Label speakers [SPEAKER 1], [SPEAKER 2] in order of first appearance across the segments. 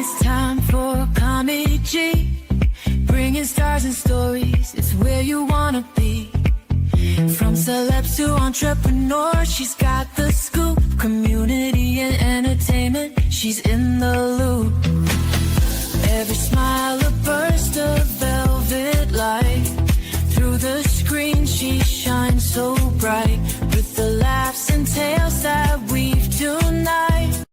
[SPEAKER 1] it's time for Kami G. Bringing stars and stories, it's where you wanna be. From celebs to entrepreneurs, she's got the scoop. Community and entertainment, she's in the loop. Every smile a burst of velvet light. Through the screen she shines so bright. With the laughs and tales that weave tonight.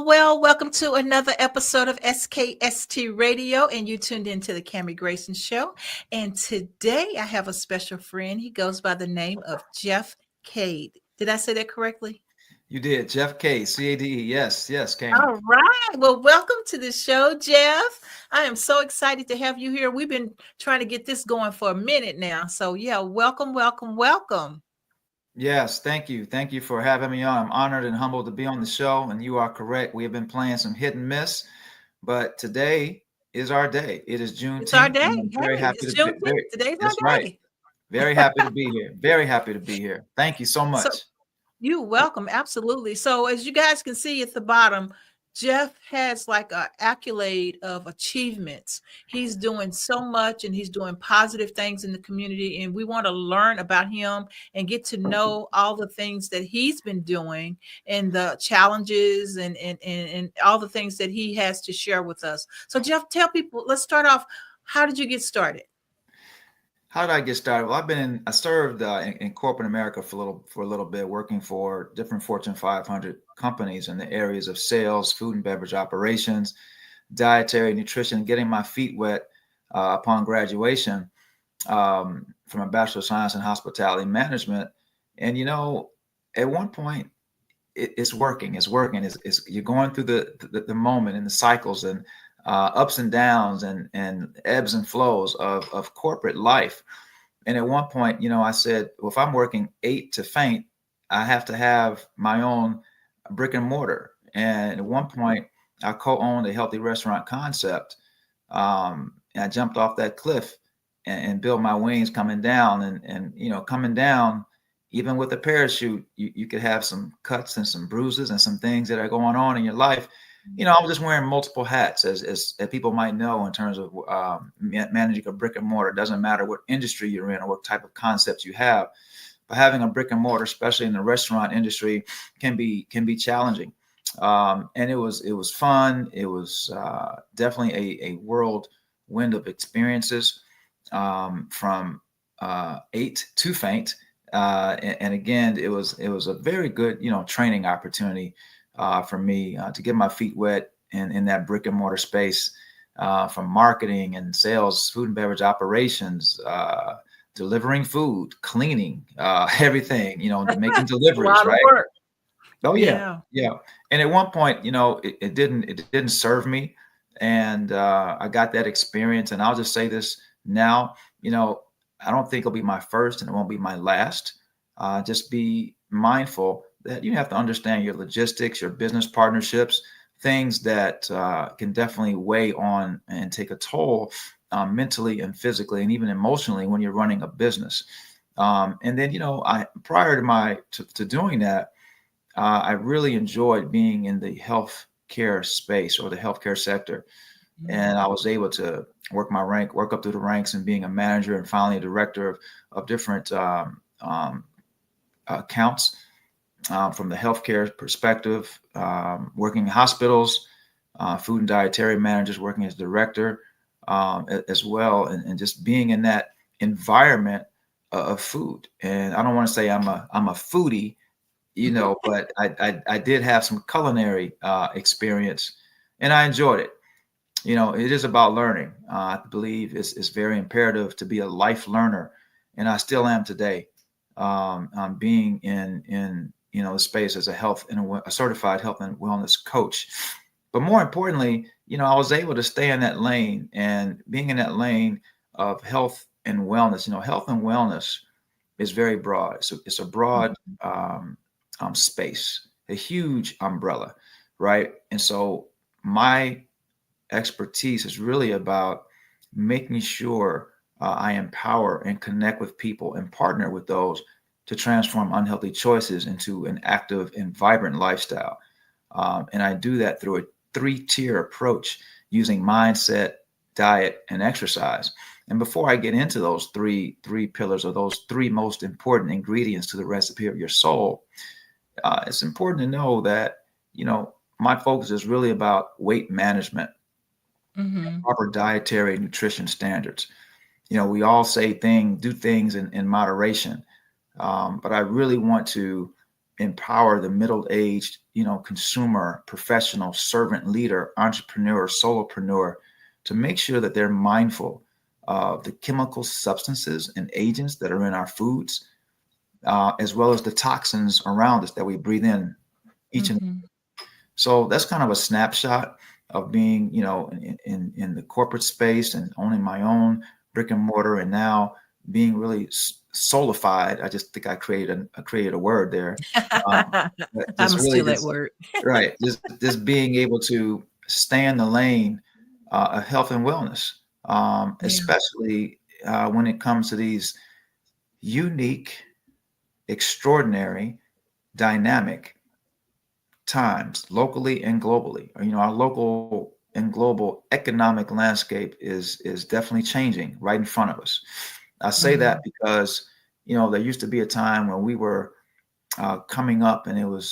[SPEAKER 2] Well, welcome to another episode of SKST Radio, and you tuned into the Kami Grayson Show. And today I have a special friend. He goes by the name of Jeff Cade. Did I say that correctly?
[SPEAKER 3] You did. Jeff Cade, C-A-D-E. Yes, Kami.
[SPEAKER 2] All right. Well, welcome to the show, Jeff. I am so excited to have you here. We've been trying to get this going for a minute now. So yeah, welcome.
[SPEAKER 3] Yes, thank you. Thank you for having me on. I'm honored and humbled to be on the show, and you are correct. We have been playing some hit and miss, but today is our day. It is June 10th.
[SPEAKER 2] It's our day.
[SPEAKER 3] I'm very happy to be here.
[SPEAKER 2] Today's
[SPEAKER 3] That's
[SPEAKER 2] our day.
[SPEAKER 3] Right. Very happy to be here. Very happy to be here. Thank you so much.
[SPEAKER 2] You're welcome. Absolutely. So as you guys can see at the bottom, Jeff has like an accolade of achievements. He's doing so much and he's doing positive things in the community. And we want to learn about him and get to know all the things that he's been doing and the challenges and all the things that he has to share with us. So Jeff, tell people, let's start off. How did you get started?
[SPEAKER 3] How did I get started? Well, I served in corporate America for a little bit, working for different Fortune 500 companies in the areas of sales, food and beverage operations, dietary nutrition, getting my feet wet upon graduation from a Bachelor of Science in hospitality management. And, at one point, it's working. You're going through the moment and the cycles and ups and downs and ebbs and flows of corporate life. And at one point, I said, well, if I'm working 8 to faint, I have to have my own brick and mortar. And at one point, I co-owned a healthy restaurant concept. And I jumped off that cliff and built my wings coming down. And coming down, even with a parachute, you could have some cuts and some bruises and some things that are going on in your life. I was just wearing multiple hats, as people might know, in terms of managing a brick and mortar. It doesn't matter what industry you're in or what type of concepts you have, but having a brick and mortar, especially in the restaurant industry, can be challenging. And it was fun. It was definitely a whirlwind of experiences, from 8 to faint. And again, it was a very good, training opportunity for me to get my feet wet in that brick and mortar space, from marketing and sales, food and beverage operations, delivering food, cleaning, everything, making deliveries, right?
[SPEAKER 2] Work.
[SPEAKER 3] Oh yeah. And at one point, it didn't serve me, and I got that experience. And I'll just say this now, I don't think it'll be my first, and it won't be my last. Just be mindful that you have to understand your logistics, your business partnerships, things that can definitely weigh on and take a toll mentally and physically and even emotionally when you're running a business. And then, prior to doing that, I really enjoyed being in the healthcare space or the healthcare sector. And I was able to work up through the ranks and being a manager and finally a director of different accounts. From the healthcare perspective, working in hospitals, food and dietary managers, working as director as well, and just being in that environment of food. And I don't want to say I'm a foodie, but I did have some culinary experience, and I enjoyed it. It is about learning. I believe it's very imperative to be a life learner, and I still am today. Being in the space as a certified health and wellness coach. But more importantly, I was able to stay in that lane, and being in that lane of health and wellness. Health and wellness is very broad. So it's a broad space, a huge umbrella, right? And so my expertise is really about making sure I empower and connect with people and partner with those to transform unhealthy choices into an active and vibrant lifestyle. And I do that through a 3-tier approach using mindset, diet, and exercise. And before I get into those three pillars, or those 3 most important ingredients to the recipe of your soul, it's important to know that, my focus is really about weight management, proper dietary and nutrition standards. We all say do things in moderation. But I really want to empower the middle-aged, consumer, professional, servant leader, entrepreneur, solopreneur to make sure that they're mindful of the chemical substances and agents that are in our foods, as well as the toxins around us that we breathe in each and so that's kind of a snapshot of being, in the corporate space and owning my own brick and mortar, and now being really soulified. I just think I created a word there.
[SPEAKER 2] I'm
[SPEAKER 3] Just really
[SPEAKER 2] still that word.
[SPEAKER 3] right. Just being able to stay in the lane of health and wellness, especially when it comes to these unique, extraordinary, dynamic times, locally and globally. Our local and global economic landscape is definitely changing right in front of us. I say that because there used to be a time when we were coming up and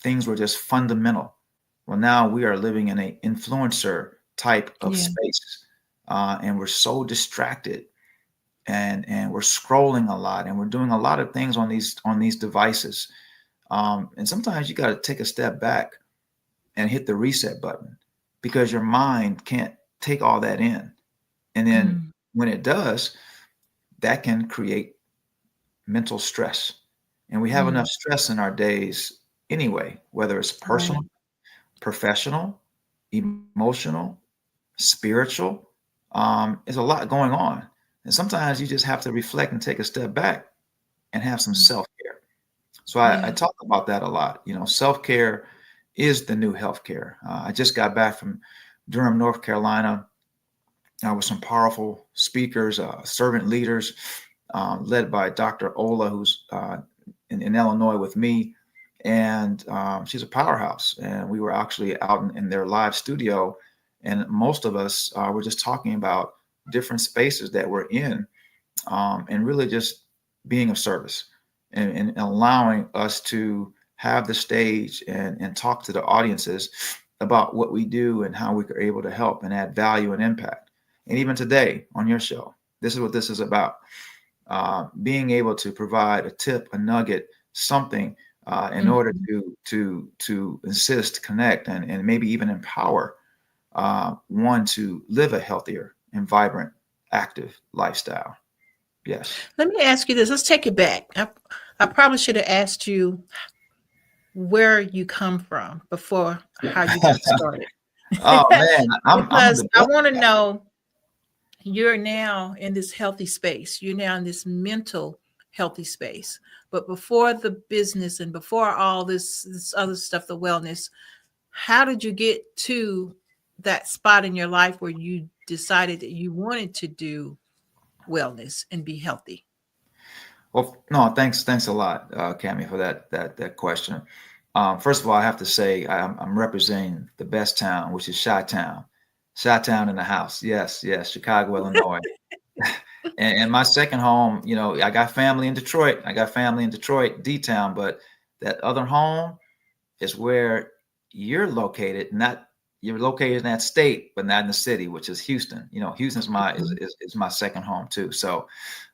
[SPEAKER 3] things were just fundamental. Well, now we are living in an influencer type of space, and we're so distracted, and we're scrolling a lot, and we're doing a lot of things on these devices. And sometimes you got to take a step back and hit the reset button, because your mind can't take all that in. And then when it does, that can create mental stress. And we have enough stress in our days anyway, whether it's personal, professional, emotional, spiritual. There's a lot going on. And sometimes you just have to reflect and take a step back and have some self-care. So I talk about that a lot. Self-care is the new healthcare. I just got back from Durham, North Carolina, with some powerful speakers, servant leaders, led by Dr. Ola, who's in Illinois with me. And she's a powerhouse. And we were actually out in their live studio. And most of us were just talking about different spaces that we're in, and really just being of service, and allowing us to have the stage and talk to the audiences about what we do and how we are able to help and add value and impact. And even today on your show, this is what this is about. Being able to provide a tip, a nugget, something in order to assist, connect, and maybe even empower one to live a healthier and vibrant, active lifestyle. Yes.
[SPEAKER 2] Let me ask you this. Let's take it back. I probably should have asked you where you come from before how you got started.
[SPEAKER 3] Oh man,
[SPEAKER 2] Because I want to know, you're now in this healthy space. You're now in this mental healthy space. But before the business and before all this other stuff, the wellness, how did you get to that spot in your life where you decided that you wanted to do wellness and be healthy?
[SPEAKER 3] Well, no, thanks a lot, Kami, for that question. First of all, I have to say I'm representing the best town, which is Chi-Town. Chi-Town in the house. Yes, Chicago, Illinois. And my second home, I got family in Detroit. D-Town, but that other home is where you're located. You're located in that state, but not in the city, which is Houston. Houston's is my second home too. So,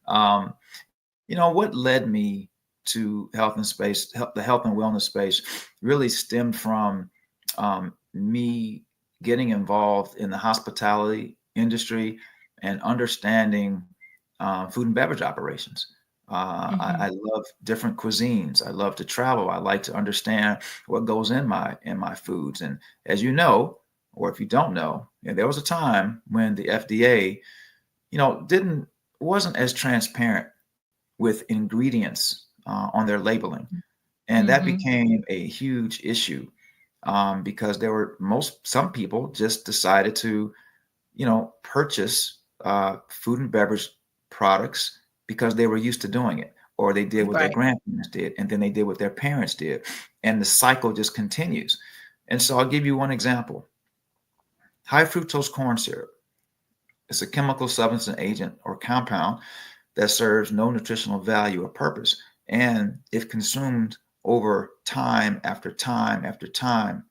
[SPEAKER 3] what led me to health and space, the health and wellness space, really stemmed from me getting involved in the hospitality industry and understanding food and beverage operations. I love different cuisines. I love to travel. I like to understand what goes in my foods. And as you know, or if you don't know, there was a time when the FDA, wasn't as transparent with ingredients on their labeling. And that became a huge issue because some people just decided to, purchase food and beverage products because they were used to doing it, or they did what their
[SPEAKER 2] Right.
[SPEAKER 3] grandparents did, and then they did what their parents did. And the cycle just continues. And so I'll give you one example. High fructose corn syrup. It's a chemical substance and agent or compound that serves no nutritional value or purpose. And if consumed over time after time after time,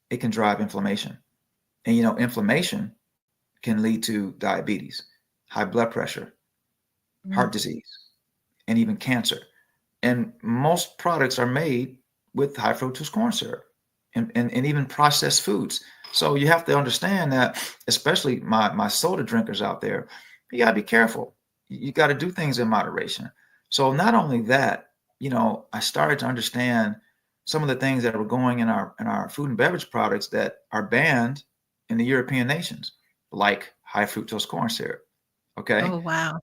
[SPEAKER 3] it can drive inflammation. And, inflammation can lead to diabetes, high blood pressure, heart disease, and even cancer. And most products are made with high fructose corn syrup and even processed foods. So you have to understand that, especially my soda drinkers out there, you got to be careful. You got to do things in moderation. So not only that, I started to understand some of the things that were going in our food and beverage products that are banned in the European nations, like high fructose corn syrup. Okay.
[SPEAKER 2] Oh, wow.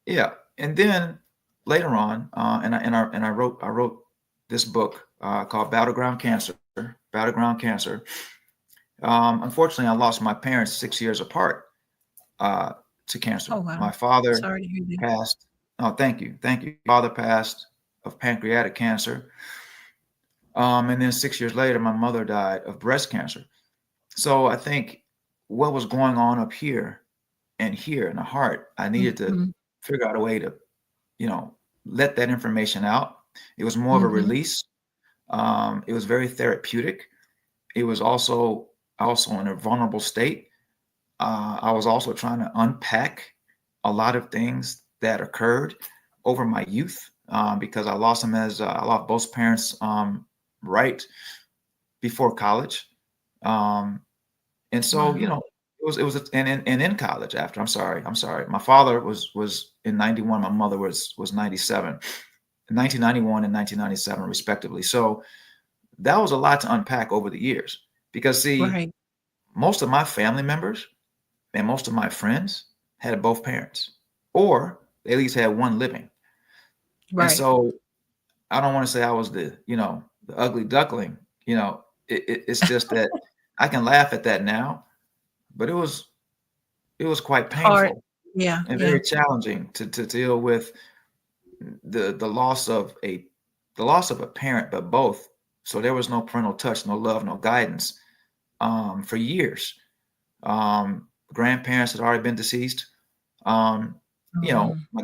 [SPEAKER 3] Yeah. And then later on, I wrote this book called Battleground Cancer. Battleground Cancer. Unfortunately, I lost my parents 6 years apart to cancer.
[SPEAKER 2] Oh, wow.
[SPEAKER 3] My father
[SPEAKER 2] Sorry to hear that.
[SPEAKER 3] passed. Oh, thank you. Father passed of pancreatic cancer. And then 6 years later, my mother died of breast cancer. So I think what was going on up here and here in the heart, I needed to figure out a way to, let that information out. It was more of a release. It was very therapeutic. It was also in a vulnerable state. I was also trying to unpack a lot of things that occurred over my youth because I lost them I lost both parents right before college. And so, it was and in college after. I'm sorry. My father was in 91. My mother was 97, 1991 and 1997 respectively. So that was a lot to unpack over the years because see,
[SPEAKER 2] Right.
[SPEAKER 3] most of my family members and most of my friends had both parents, or they at least had one living. And
[SPEAKER 2] Right.
[SPEAKER 3] so I don't want to say I was the ugly duckling. It's just that I can laugh at that now, but it was quite
[SPEAKER 2] Hard.
[SPEAKER 3] painful
[SPEAKER 2] Yeah.
[SPEAKER 3] and
[SPEAKER 2] Yeah.
[SPEAKER 3] very challenging to deal with the loss of a parent, but both. So there was no parental touch, no love, no guidance for years. Grandparents had already been deceased. My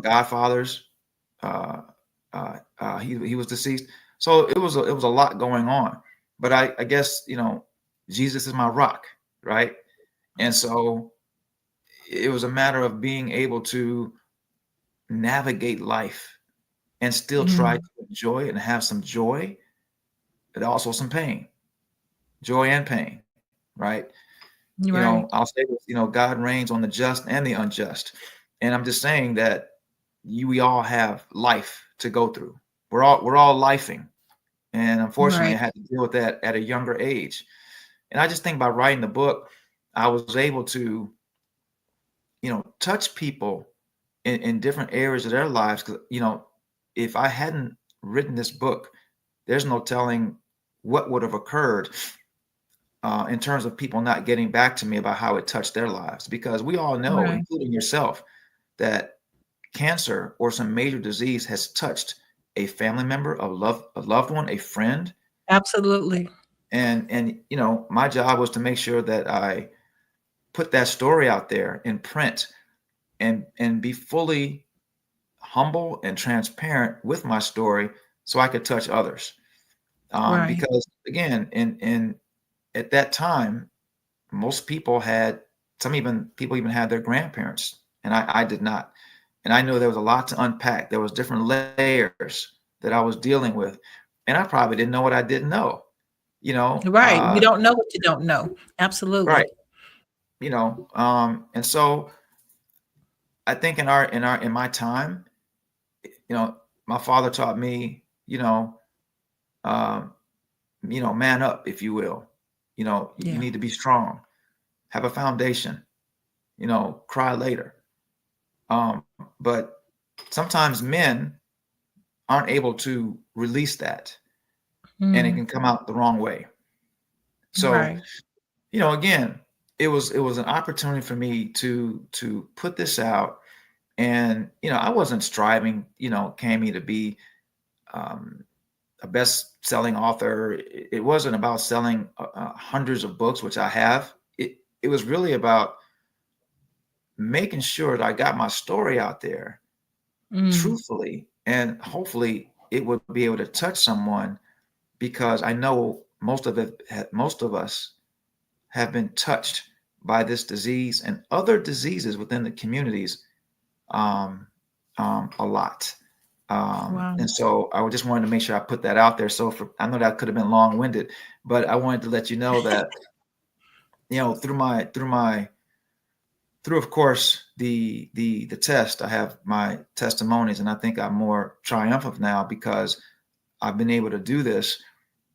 [SPEAKER 3] godfathers, he was deceased. So it was a lot going on. But I guess Jesus is my rock, right? And so it was a matter of being able to navigate life and still try to enjoy it and have some joy, but also some pain, joy and pain, right?
[SPEAKER 2] Right.
[SPEAKER 3] I'll say this, God reigns on the just and the unjust. And I'm just saying that we all have life to go through. We're all lifing. And unfortunately, I
[SPEAKER 2] Right.
[SPEAKER 3] had to deal with that at a younger age. And I just think by writing the book, I was able to, touch people in different areas of their lives. Because, if I hadn't written this book, there's no telling what would have occurred in terms of people not getting back to me about how it touched their lives. Because we all know,
[SPEAKER 2] Right.
[SPEAKER 3] including yourself, that cancer or some major disease has touched a family member, a loved one, a friend.
[SPEAKER 2] Absolutely.
[SPEAKER 3] And my job was to make sure that I put that story out there in print and be fully humble and transparent with my story so I could touch others.
[SPEAKER 2] Right.
[SPEAKER 3] Because again, in at that time, most people had people even had their grandparents, and I did not. And I knew there was a lot to unpack. There was different layers that I was dealing with, and I probably didn't know what I didn't know.
[SPEAKER 2] Right. You don't know what you don't know. Absolutely.
[SPEAKER 3] Right. And so I think in my time, my father taught me, man up, if you will. You
[SPEAKER 2] Yeah.
[SPEAKER 3] need to be strong, have a foundation, cry later. But sometimes men aren't able to release that, and it can come out the wrong way. So,
[SPEAKER 2] Right.
[SPEAKER 3] again, it was an opportunity for me to put this out. And, I wasn't striving, Kami, to be a best-selling author. It wasn't about selling hundreds of books, which I have. It was really about making sure that I got my story out there truthfully, and hopefully it would be able to touch someone, because I know most of us have been touched by this disease and other diseases within the communities a lot.
[SPEAKER 2] Wow.
[SPEAKER 3] And so I just wanted to make sure I put that out there. So I know that could have been long-winded, but I wanted to let you know that, through, of course, the test, I have my testimonies, and I think I'm more triumphant now because I've been able to do this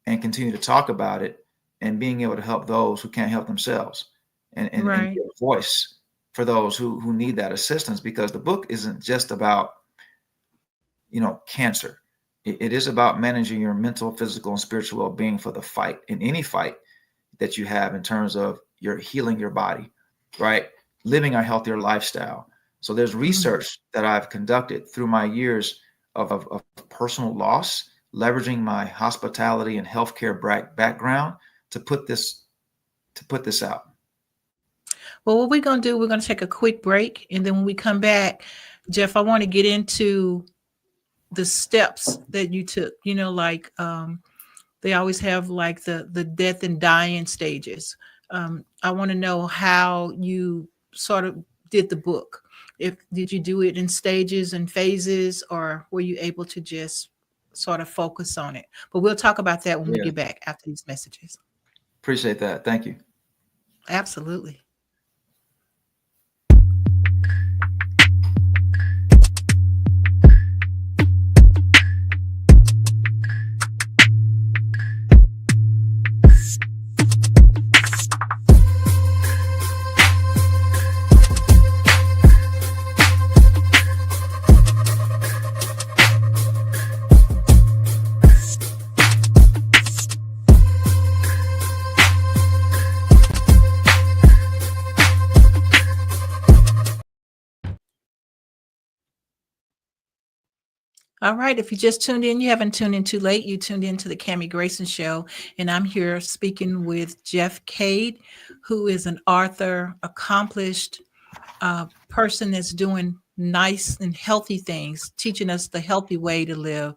[SPEAKER 3] and continue to talk about it, and being able to help those who can't help themselves, and
[SPEAKER 2] Right.
[SPEAKER 3] be a voice for those who need that assistance, because the book isn't just about, cancer. It is about managing your mental, physical, and spiritual well-being for the fight, in any fight that you have, in terms of your healing your body, right? Living a healthier lifestyle. So there's research that I've conducted through my years of personal loss, leveraging my hospitality and healthcare background to put this out.
[SPEAKER 2] Well, what we're going to do, we're going to take a quick break. And then when we come back, Jeff, I want to get into the steps that you took, like they always have like the death and dying stages. I want to know how you sort of did the book. Did you do it in stages and phases, or were you able to just sort of focus on it? But we'll talk about that when we
[SPEAKER 3] Yeah.
[SPEAKER 2] get back after these messages.
[SPEAKER 3] Appreciate that. Thank you.
[SPEAKER 2] Absolutely. All right. If you just tuned in, you haven't tuned in too late. You tuned in to the Kami Grayson Show, and I'm here speaking with Jeff Cade, who is an author, accomplished person that's doing nice and healthy things, teaching us the healthy way to live,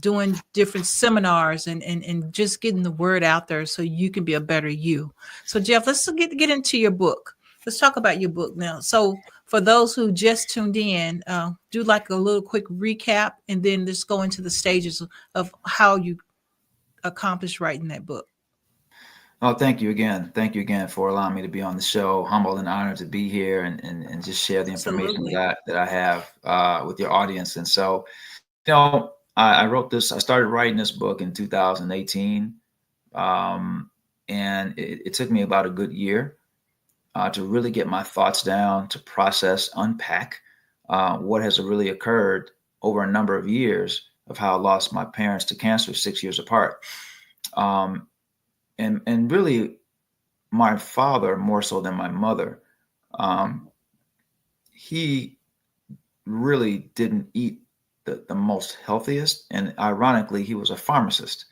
[SPEAKER 2] doing different seminars and just getting the word out there so you can be a better you. So, Jeff, let's get into your book. Let's talk about your book now. So, for those who just tuned in, do like a little quick recap, and then let's go into the stages of how you accomplished writing that book.
[SPEAKER 3] Oh, thank you again. Thank you again for allowing me to be on the show. Humbled and honored to be here and just share the information
[SPEAKER 2] Absolutely.
[SPEAKER 3] that I have with your audience. And so, I wrote this. I started writing this book in 2018, and it took me about a good year to really get my thoughts down, to process, unpack what has really occurred over a number of years of how I lost my parents to cancer 6 years apart. And really, my father, more so than my mother, he really didn't eat the most healthiest. And ironically, he was a pharmacist.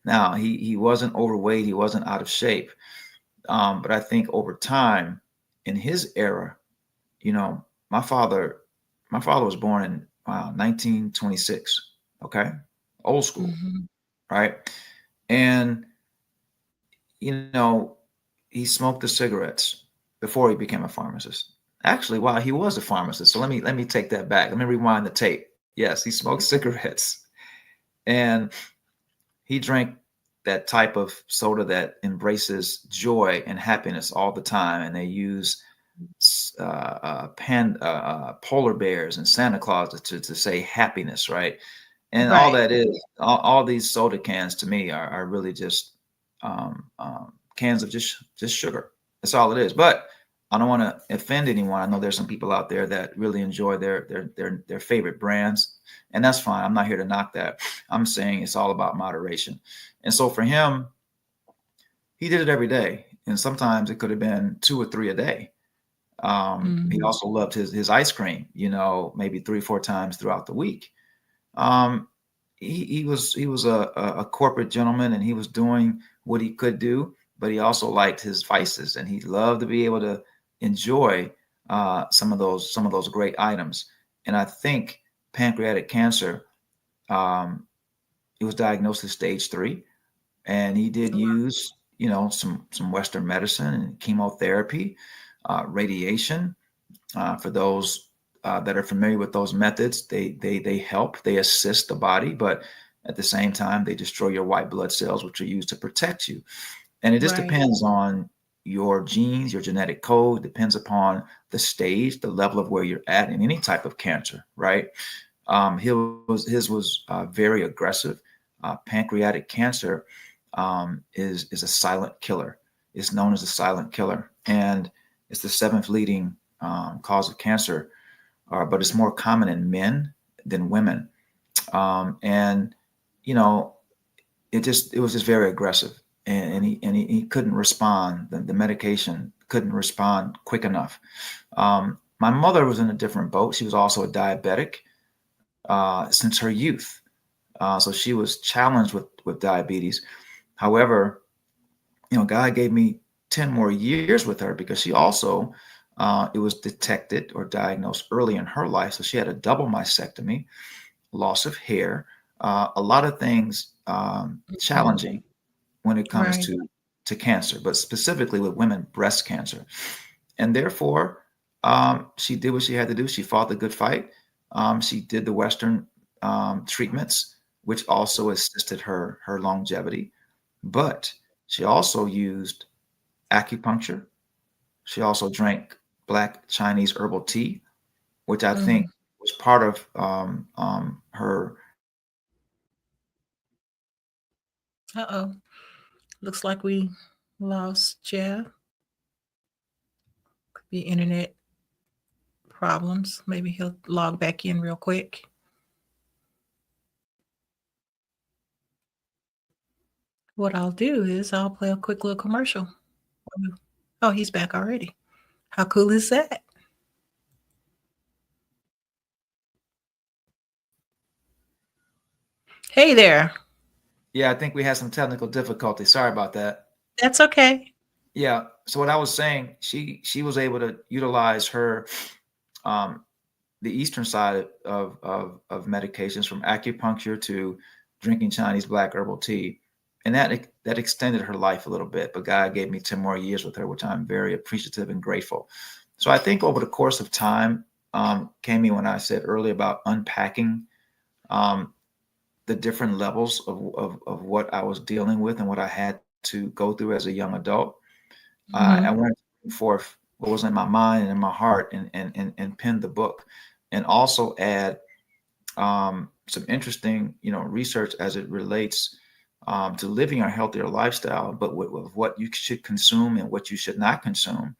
[SPEAKER 3] Now, he wasn't overweight, he wasn't out of shape. But I think over time, in his era, my father was born in 1926. Okay, old school, right? And he smoked the cigarettes before he became a pharmacist. Actually, while he was a pharmacist. So let me take that back. Let me rewind the tape. Yes, he smoked cigarettes, and he drank that type of soda that embraces joy and happiness all the time. And they use polar bears and Santa Claus to say happiness, right? And all
[SPEAKER 2] Right.
[SPEAKER 3] that is, all these soda cans to me are really just cans of just sugar. That's all it is. But I don't want to offend anyone. I know there's some people out there that really enjoy their favorite brands, and that's fine. I'm not here to knock that. I'm saying it's all about moderation. And so for him, he did it every day. and sometimes it could have been 2 or 3 a day. He
[SPEAKER 2] Mhm.
[SPEAKER 3] also loved his ice cream, maybe 3 or 4 times throughout the week. Um, he was a corporate gentleman, and he was doing what he could do, but he also liked his vices, and he loved to be able to enjoy some of those great items. And I think pancreatic cancer, um, it was diagnosed at stage 3, and he did use some Western medicine and chemotherapy, radiation. For those that are familiar with those methods, they help, they assist the body, but at the same time, they destroy your white blood cells, which are used to protect you. And it just
[SPEAKER 2] Right.
[SPEAKER 3] depends on your genes, your genetic code, depends upon the stage, the level of where you're at in any type of cancer, right? His was very aggressive. Pancreatic cancer is a silent killer. It's known as a silent killer, and it's the 7th leading cause of cancer, but it's more common in men than women. And you know, it was just very aggressive, and he couldn't respond. The medication couldn't respond quick enough. My mother was in a different boat. She was also a diabetic since her youth. So she was challenged with diabetes. However, God gave me 10 more years with her because she also, it was detected or diagnosed early in her life. So she had a double mastectomy, loss of hair, a lot of things
[SPEAKER 2] Mhm.
[SPEAKER 3] challenging when it comes
[SPEAKER 2] Right.
[SPEAKER 3] to cancer, but specifically with women, breast cancer. And therefore, she did what she had to do. She fought the good fight. She did the Western treatments, which also assisted her longevity. But she also used acupuncture. She also drank black Chinese herbal tea, which I think
[SPEAKER 2] Mm.
[SPEAKER 3] was part of her.
[SPEAKER 2] Uh-oh. Looks like we lost Jeff. Could be internet problems. Maybe he'll log back in real quick. What I'll do is I'll play a quick little commercial. Oh, he's back already. How cool is that? Hey there.
[SPEAKER 3] Yeah, I think we had some technical difficulty. Sorry about that.
[SPEAKER 2] That's okay.
[SPEAKER 3] Yeah. So what I was saying, she was able to utilize her um, the eastern side of medications, from acupuncture to drinking Chinese black herbal tea, and that extended her life a little bit. But God gave me 10 more years with her, which I'm very appreciative and grateful. So I think over the course of time, Kami, when I said earlier about unpacking um, the different levels of what I was dealing with and what I had to go through as a young adult, I
[SPEAKER 2] Mhm.
[SPEAKER 3] wanted to bring forth what was in my mind and in my heart, and pen the book, and also add some interesting research as it relates to living a healthier lifestyle, but with what you should consume and what you should not consume,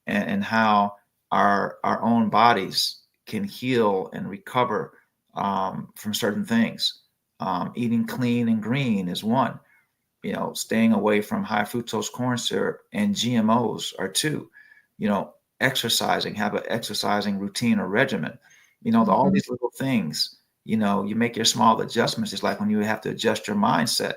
[SPEAKER 3] and how our own bodies can heal and recover from certain things. Eating clean and green is one. Staying away from high fructose corn syrup and GMOs are two. Exercising, have an exercising routine or regimen. All
[SPEAKER 2] Mhm.
[SPEAKER 3] these little things. You make your small adjustments. It's like when you have to adjust your mindset.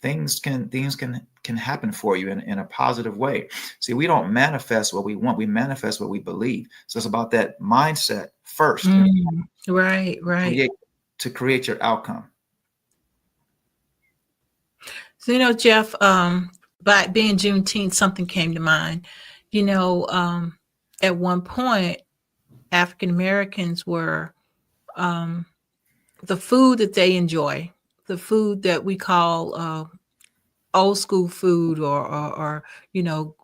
[SPEAKER 3] Things can happen for you in a positive way. See, we don't manifest what we want. We manifest what we believe. So it's about that mindset first, and
[SPEAKER 2] Mm. Right, right.
[SPEAKER 3] create to create your outcome.
[SPEAKER 2] So, Jeff, by being Juneteenth, something came to mind. You know, um, at one point, African Americans were um, the food that they enjoy, the food that we call old school food, or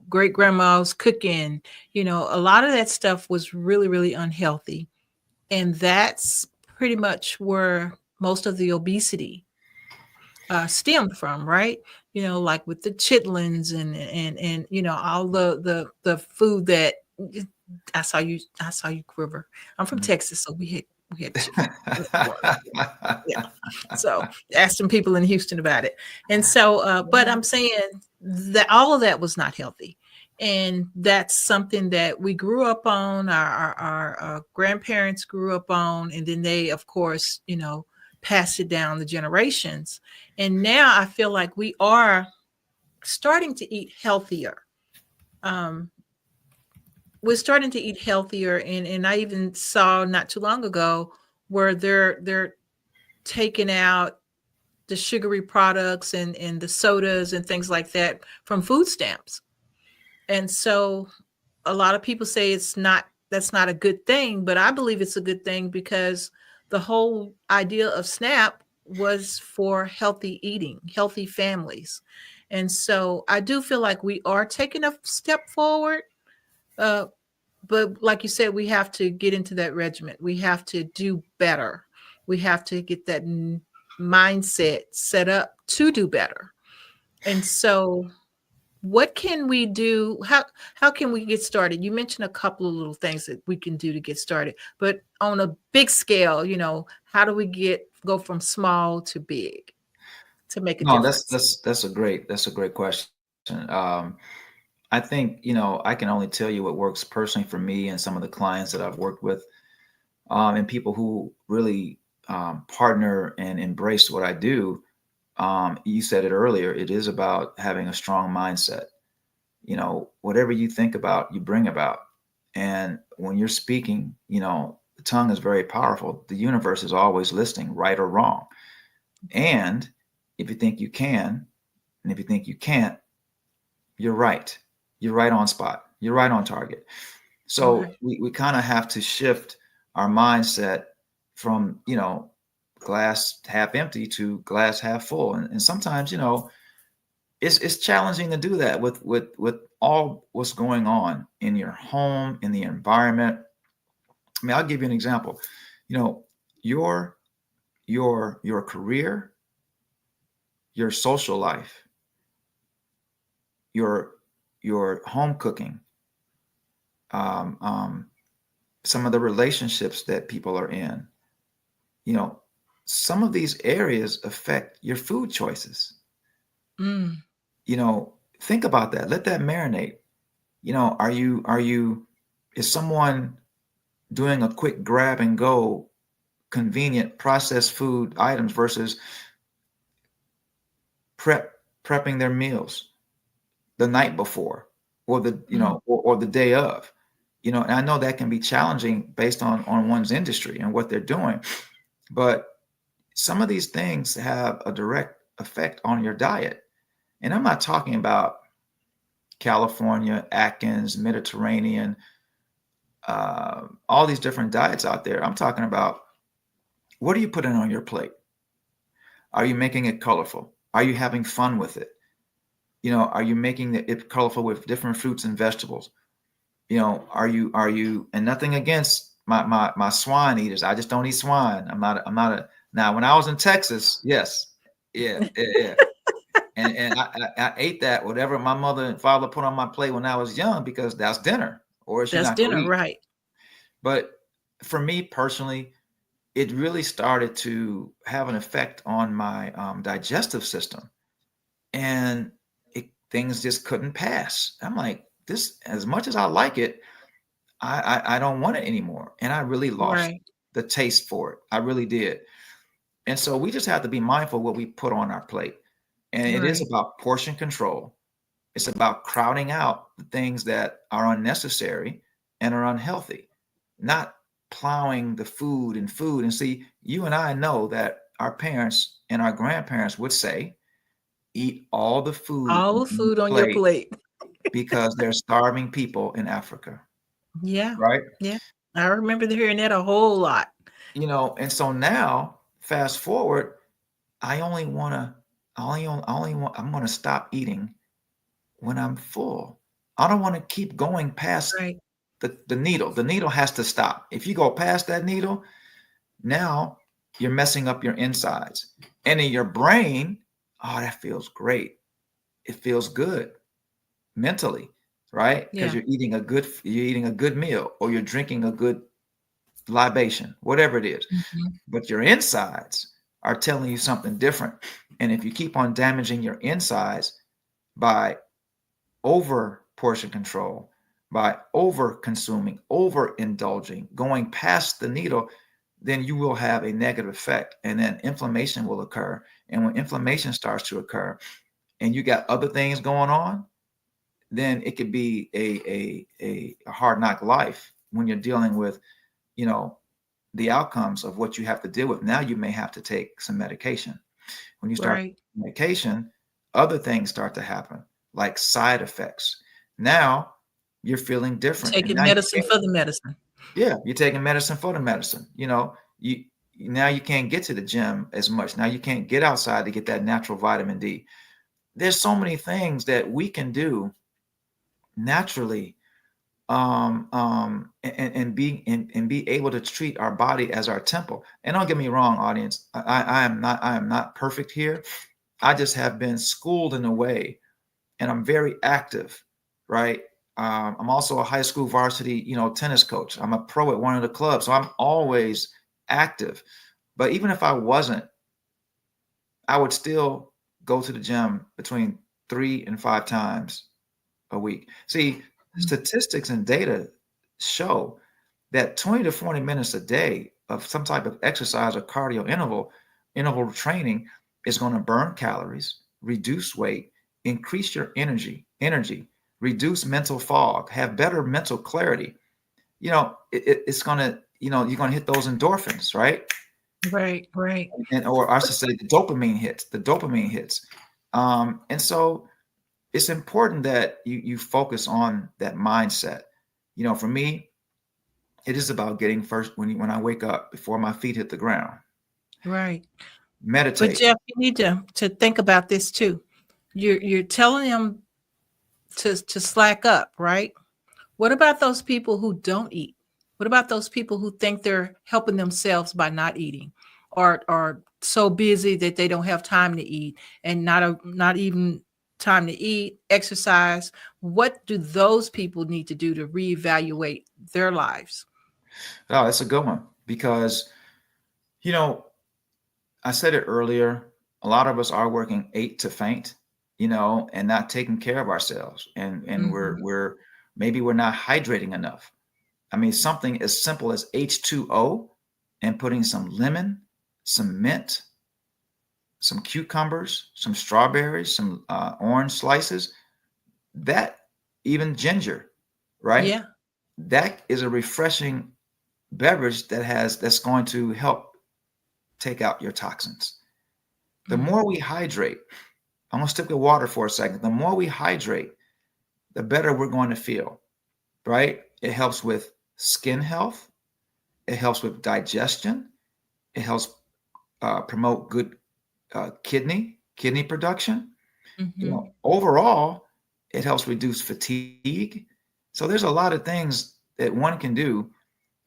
[SPEAKER 2] great grandma's cooking. A lot of that stuff was really, really unhealthy, and that's pretty much where most of the obesity stemmed from, right? Like with the chitlins and all the food that I saw you quiver. I'm from
[SPEAKER 3] Mhm.
[SPEAKER 2] Texas, so we hit We had chicken. Yeah. So ask some people in Houston about it. And so, but I'm saying that all of that was not healthy. And that's something that we grew up on, our grandparents grew up on, and then they, of course, passed it down the generations. And now I feel like we are starting to eat healthier. We're starting to eat healthier, and I even saw not too long ago where they're taking out the sugary products and the sodas and things like that from food stamps. And so a lot of people say that's not a good thing, but I believe it's a good thing because the whole idea of SNAP was for healthy eating, healthy families. And so I do feel like we are taking a step forward. But like you said, we have to get into that regiment. We have to do better. We have to get that mindset set up to do better. And so what can we do? How can we get started? You mentioned a couple of little things that we can do to get started, but on a big scale, how do we go from small to big to make a
[SPEAKER 3] No,
[SPEAKER 2] difference?
[SPEAKER 3] that's a great question. I think, I can only tell you what works personally for me and some of the clients that I've worked with, and people who really partner and embrace what I do. You said it earlier, it is about having a strong mindset. Whatever you think about, you bring about. And when you're speaking, the tongue is very powerful. The universe is always listening, right or wrong. And if you think you can, and if you think you can't, you're right. You're right on spot. You're right on target. So
[SPEAKER 2] Right.
[SPEAKER 3] we kind of have to shift our mindset from, glass half empty to glass half full. And sometimes, it's challenging to do that with all what's going on in your home, in the environment. I mean, I'll give you an example. Your career, your social life, your home cooking, some of the relationships that people are in, some of these areas affect your food choices.
[SPEAKER 2] Mm.
[SPEAKER 3] Think about that. Let that marinate. Is someone doing a quick grab and go, convenient processed food items versus prepping their meals the night before or or the day of? And I know that can be challenging based on one's industry and what they're doing, but some of these things have a direct effect on your diet. And I'm not talking about California, Atkins, Mediterranean, all these different diets out there. I'm talking about, what are you putting on your plate? Are you making it colorful? Are you having fun with it? Are you making it colorful with different fruits and vegetables? Are you, and nothing against my swine eaters. I just don't eat swine. I'm not now, when I was in Texas, yes. Yeah. And I ate that, whatever my mother and father put on my plate when I was young, because that's dinner, or else you're
[SPEAKER 2] That's
[SPEAKER 3] not going to
[SPEAKER 2] dinner,
[SPEAKER 3] eat.
[SPEAKER 2] right?
[SPEAKER 3] But for me personally, it really started to have an effect on my digestive system, and things just couldn't pass. I'm like, this, as much as I like it, I don't want it anymore. And I really lost
[SPEAKER 2] Right.
[SPEAKER 3] the taste for it. I really did. And so we just have to be mindful what we put on our plate. And it is
[SPEAKER 2] Right.
[SPEAKER 3] about portion control. It's about crowding out the things that are unnecessary and are unhealthy, not plowing the food. And see, you and I know that our parents and our grandparents would say, eat all the food
[SPEAKER 2] All
[SPEAKER 3] on
[SPEAKER 2] the
[SPEAKER 3] the
[SPEAKER 2] food on your
[SPEAKER 3] plate,
[SPEAKER 2] plate.
[SPEAKER 3] because they're starving people in Africa,
[SPEAKER 2] Yeah.
[SPEAKER 3] right?
[SPEAKER 2] Yeah. I remember hearing that a whole lot.
[SPEAKER 3] And so now, fast forward, I only want to, I'm going to stop eating when I'm full. I don't want to keep going past
[SPEAKER 2] Right.
[SPEAKER 3] the needle. The needle has to stop. If you go past that needle, now you're messing up your insides. And in your brain, oh, that feels great. It feels good mentally, right? Because
[SPEAKER 2] Yeah.
[SPEAKER 3] you're eating a good meal, or you're drinking a good libation, whatever it is.
[SPEAKER 2] Mhm.
[SPEAKER 3] But your insides are telling you something different. And if you keep on damaging your insides by over portion control, by over consuming, over indulging, going past the needle, then you will have a negative effect. And then inflammation will occur. And when inflammation starts to occur and you got other things going on, then it could be a hard knock life when you're dealing with, you know, the outcomes of what you have to deal with. Now you may have to take some medication. When you start
[SPEAKER 2] Right.
[SPEAKER 3] medication, other things start to happen, like side effects. Now you're feeling different. And
[SPEAKER 2] Taking
[SPEAKER 3] now you
[SPEAKER 2] medicine
[SPEAKER 3] can't,
[SPEAKER 2] for the medicine.
[SPEAKER 3] yeah, you're taking medicine for the medicine. You know, you now you can't get to the gym as much. Now you can't get outside to get that natural vitamin D. There's so many things that we can do naturally, and be able to treat our body as our temple. And don't get me wrong, audience, I am not perfect here. I just have been schooled in a way, and I'm very active, right? I'm also a high school varsity, tennis coach. I'm a pro at one of the clubs, so I'm always active. But even if I wasn't, I would still go to the gym between 3 and 5 times a week. See, statistics and data show that 20 to 40 minutes a day of some type of exercise or cardio interval training is going to burn calories, reduce weight, increase your energy, reduce mental fog, have better mental clarity. It's going to, you're going to hit those endorphins, right?
[SPEAKER 2] Right. Right.
[SPEAKER 3] Or I should say the dopamine hits. And so it's important that you focus on that mindset. For me, it is about getting first when I wake up before my feet hit the ground.
[SPEAKER 2] Right. But
[SPEAKER 3] Meditate.
[SPEAKER 2] Jeff, you need to think about this too. You're telling them to slack up, right? What about those people who don't eat? What about those people who think they're helping themselves by not eating, or are so busy that they don't have time to eat, and not even time to eat, exercise? What do those people need to do to reevaluate their lives?
[SPEAKER 3] Oh, that's a good one because you know I said it earlier. A lot of us are working 8 to faint, and not taking care of ourselves, and we're
[SPEAKER 2] Mhm.
[SPEAKER 3] we're maybe we're not hydrating enough. I mean, something as simple as H2O and putting some lemon, some mint, some cucumbers, some strawberries, some orange slices, that even ginger, right?
[SPEAKER 2] Yeah.
[SPEAKER 3] That is a refreshing beverage that's going to help take out your toxins. The
[SPEAKER 2] Mhm.
[SPEAKER 3] more we hydrate, I'm going to stick with water for a second. The more we hydrate, the better we're going to feel, right? It helps with skin health. It helps with digestion. It helps promote good kidney production.
[SPEAKER 2] Mhm.
[SPEAKER 3] Overall, it helps reduce fatigue. So there's a lot of things that one can do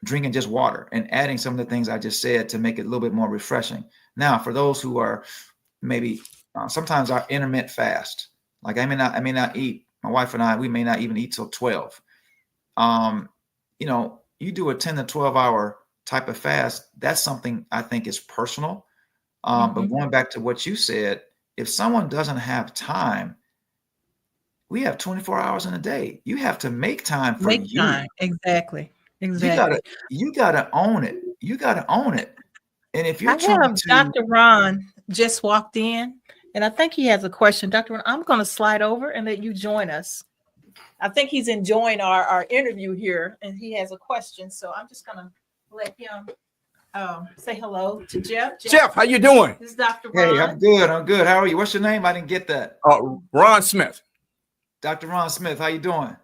[SPEAKER 3] drinking just water and adding some of the things I just said to make it a little bit more refreshing. Now, for those who are maybe sometimes our intermittent fast, like I may not eat. My wife and we may not even eat till 12. Um, you do a 10 to 12 hour type of fast. That's something I think is personal. But
[SPEAKER 2] Mhm.
[SPEAKER 3] going back to what you said, if someone doesn't have time, we have 24 hours in a day. You have to make time for
[SPEAKER 2] Make
[SPEAKER 3] you.
[SPEAKER 2] time. Exactly.
[SPEAKER 3] You gotta
[SPEAKER 2] Exactly.
[SPEAKER 3] you gotta own it. You gotta own it. And if
[SPEAKER 2] I
[SPEAKER 3] you're trying
[SPEAKER 2] have
[SPEAKER 3] to,
[SPEAKER 2] Dr. Ron just walked in, and I think he has a question. Dr. Ron, I'm going to slide over and let you join us. I think he's enjoying our interview here, and he has a question. So I'm just going to let him say hello to Jeff.
[SPEAKER 4] Jeff, how you doing?
[SPEAKER 2] This is Dr.
[SPEAKER 3] hey,
[SPEAKER 2] Ron.
[SPEAKER 3] I'm good. How are you? What's your name? I didn't get that.
[SPEAKER 4] Ron Smith.
[SPEAKER 3] Dr. Ron Smith, how you doing?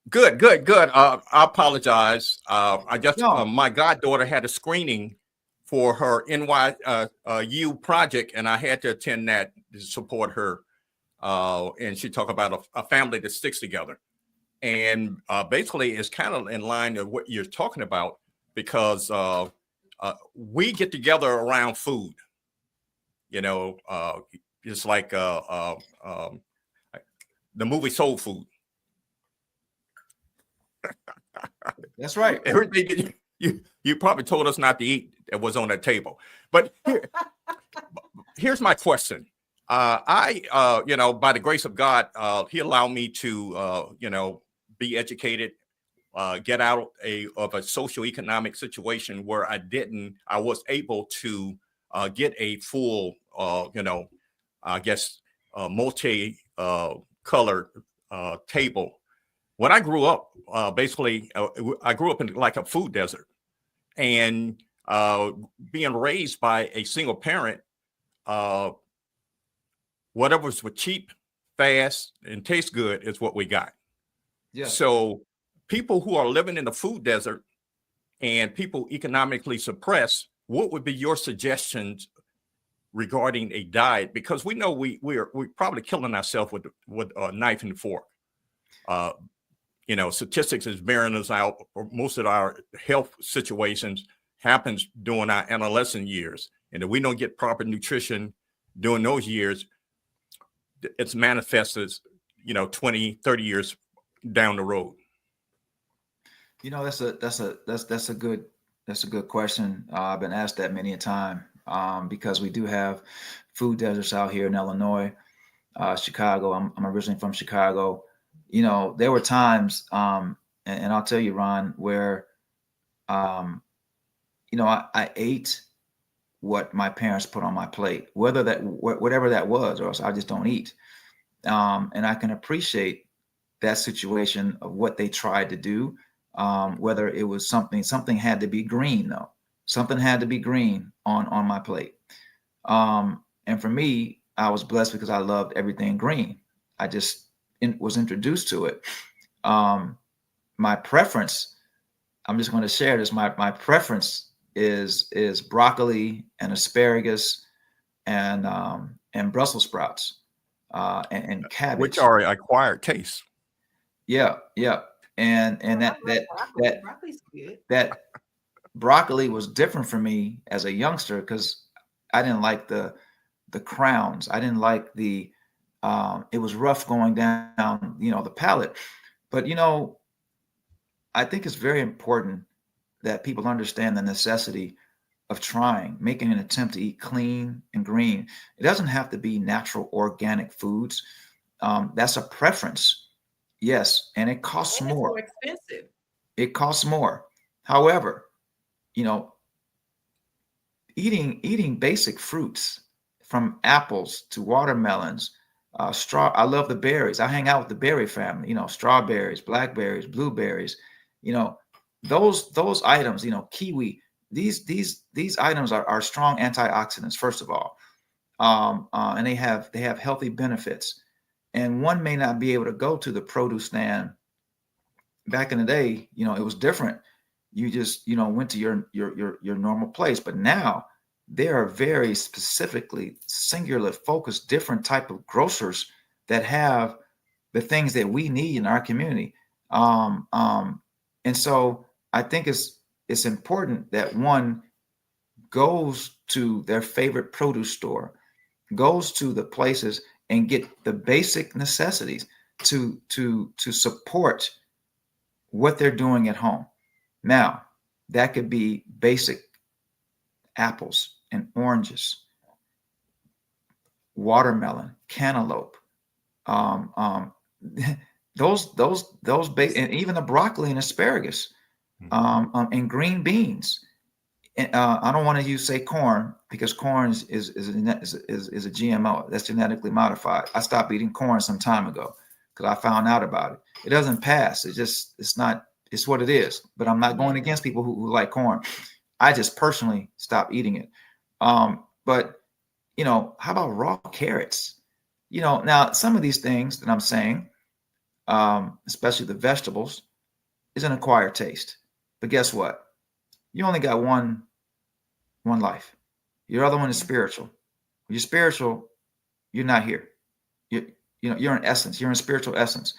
[SPEAKER 4] Good, good, good. I apologize. I just
[SPEAKER 3] No.
[SPEAKER 4] my goddaughter had a screening for her NYU project, and I had to attend that to support her. And she talked about a family that sticks together, and basically it's kind of in line with what you're talking about because we get together around food. It's like the movie Soul Food.
[SPEAKER 3] That's right.
[SPEAKER 4] Everything You probably told us not to eat that was on that table. But here's my question. By the grace of God, he allowed me to, be educated, get out of a socioeconomic situation where I was able to get a full, multi-colored table. When I grew up, I grew up in like a food desert, and being raised by a single parent, whatever's for cheap, fast, and tastes good is what we got.
[SPEAKER 3] Yeah.
[SPEAKER 4] So people who are living in the food desert and people economically suppressed, what would be your suggestions regarding a diet? Because we know we're probably killing ourselves with a knife and fork. Statistics is bearing us out. Most of our health situations happens during our adolescent years. And if we don't get proper nutrition during those years, it's manifested, 20, 30 years down the road.
[SPEAKER 3] That's a good question. I've been asked that many a time, because we do have food deserts out here in Illinois, Chicago. I'm originally from Chicago. There were times, and I'll tell you, Ron, where, I ate what my parents put on my plate, whatever that was, or else I just don't eat. And I can appreciate that situation of what they tried to do. Whether it was something had to be green though. Something had to be green on my plate. And for me, I was blessed because I loved everything green. I just was introduced to it. My preference, I'm just going to share this. My preference is broccoli and asparagus and Brussels sprouts and cabbage,
[SPEAKER 4] which are acquired tastes.
[SPEAKER 3] Yeah. And that broccoli was different for me as a youngster because I didn't like the crowns. I didn't like it was rough going down, the palate. But, I think it's very important that people understand the necessity of making an attempt to eat clean and green. It doesn't have to be natural, organic foods. That's a preference. Yes. And it costs more.
[SPEAKER 2] More expensive.
[SPEAKER 3] It costs more. However, eating basic fruits from apples to watermelons, I love the berries. I hang out with the berry family, strawberries, blackberries, blueberries, those items, kiwi, these items are strong antioxidants, first of all. And they have healthy benefits. And one may not be able to go to the produce stand. Back in the day, it was different. You just, went to your normal place. But now there are very specifically singular focused, different type of grocers that have the things that we need in our community. And so I think it's important that one goes to their favorite produce store, goes to the places and get the basic necessities to support what they're doing at home. Now, that could be basic apples and oranges, watermelon, cantaloupe, those and even the broccoli and asparagus, and green beans. And I don't want to say corn because corn is a GMO that's genetically modified. I stopped eating corn some time ago because I found out about it. It doesn't pass. It's what it is. But I'm not going against people who like corn. I just personally stopped eating it. But how about raw carrots? Now some of these things that I'm saying, especially the vegetables, is an acquired taste. But guess what? You only got one life. Your other one is spiritual. When you're spiritual, you're not here. You're in essence. You're in spiritual essence.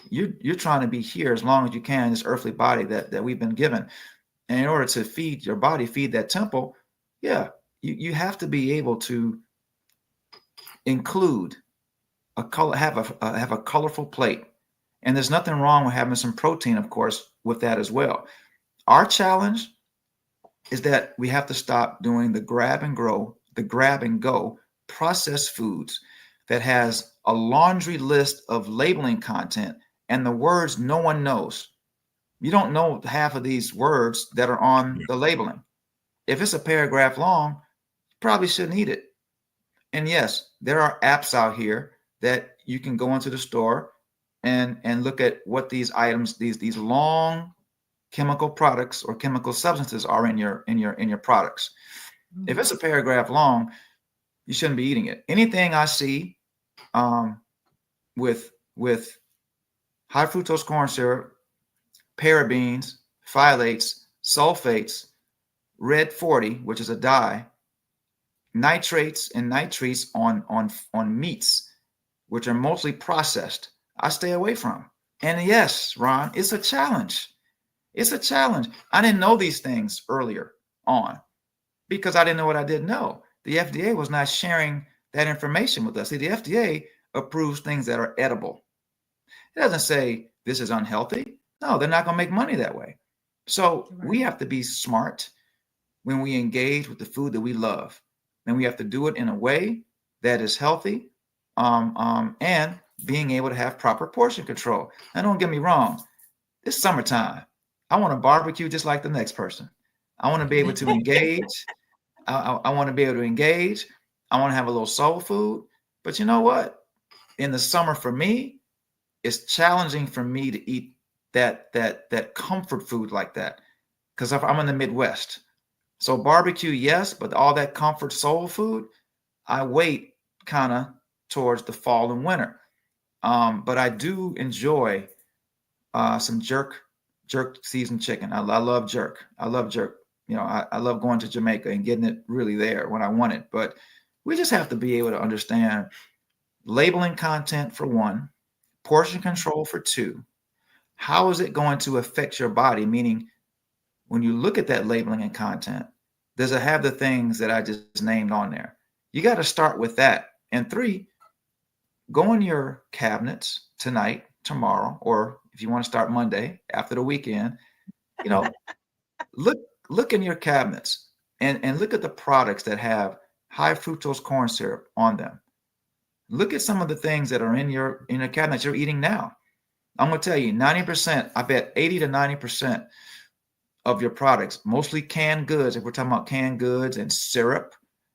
[SPEAKER 3] You're trying to be here as long as you can in this earthly body that we've been given. And in order to feed your body, feed that temple, you have to be able to include have a colorful plate. And there's nothing wrong with having some protein, of course, with that as well. Our challenge is that we have to stop doing the grab and go processed foods that has a laundry list of labeling content and the words no one knows. You don't know half of these words that are on the labeling. If it's a paragraph long, you probably shouldn't eat it. And yes, there are apps out here that you can go into the store and look at what these items, these long chemical products or chemical substances are in your products. If it's a paragraph long, you shouldn't be eating it. Anything I see with high fructose corn syrup, parabens, phthalates, sulfates, red 40, which is a dye, nitrates and nitrates on meats, which are mostly processed, I stay away from. And yes, Ron, it's a challenge. It's a challenge. I didn't know these things earlier on because I didn't know what I didn't know. The FDA was not sharing that information with us. See, the FDA approves things that are edible. It doesn't say this is unhealthy. No, they're not going to make money that way. So we have to be smart when we engage with the food that we love. And we have to do it in a way that is healthy and being able to have proper portion control. And don't get me wrong, it's summertime. I want to barbecue just like the next person. I want to be able to engage. I want to be able to engage. I want to have a little soul food. But you know what? In the summer for me, it's challenging for me to eat that comfort food like that because I'm in the Midwest. So barbecue, yes, but all that comfort soul food, I wait kind of towards the fall and winter. But I do enjoy some jerk seasoned chicken. I love jerk. I love jerk. You know, I love going to Jamaica and getting it really there when I want it. But we just have to be able to understand labeling content for one, portion control for two. How is it going to affect your body? Meaning, when you look at that labeling and content, does it have the things that I just named on there? You got to start with that. And three, go in your cabinets tonight, tomorrow, or if you want to start Monday after the weekend, you know, look in your cabinets and look at the products that have high fructose corn syrup on them. Look at some of the things that are in your cabinets you're eating now. I'm going to tell you 90%, I bet 80 to 90% of your products, mostly canned goods, if we're talking about canned goods and syrup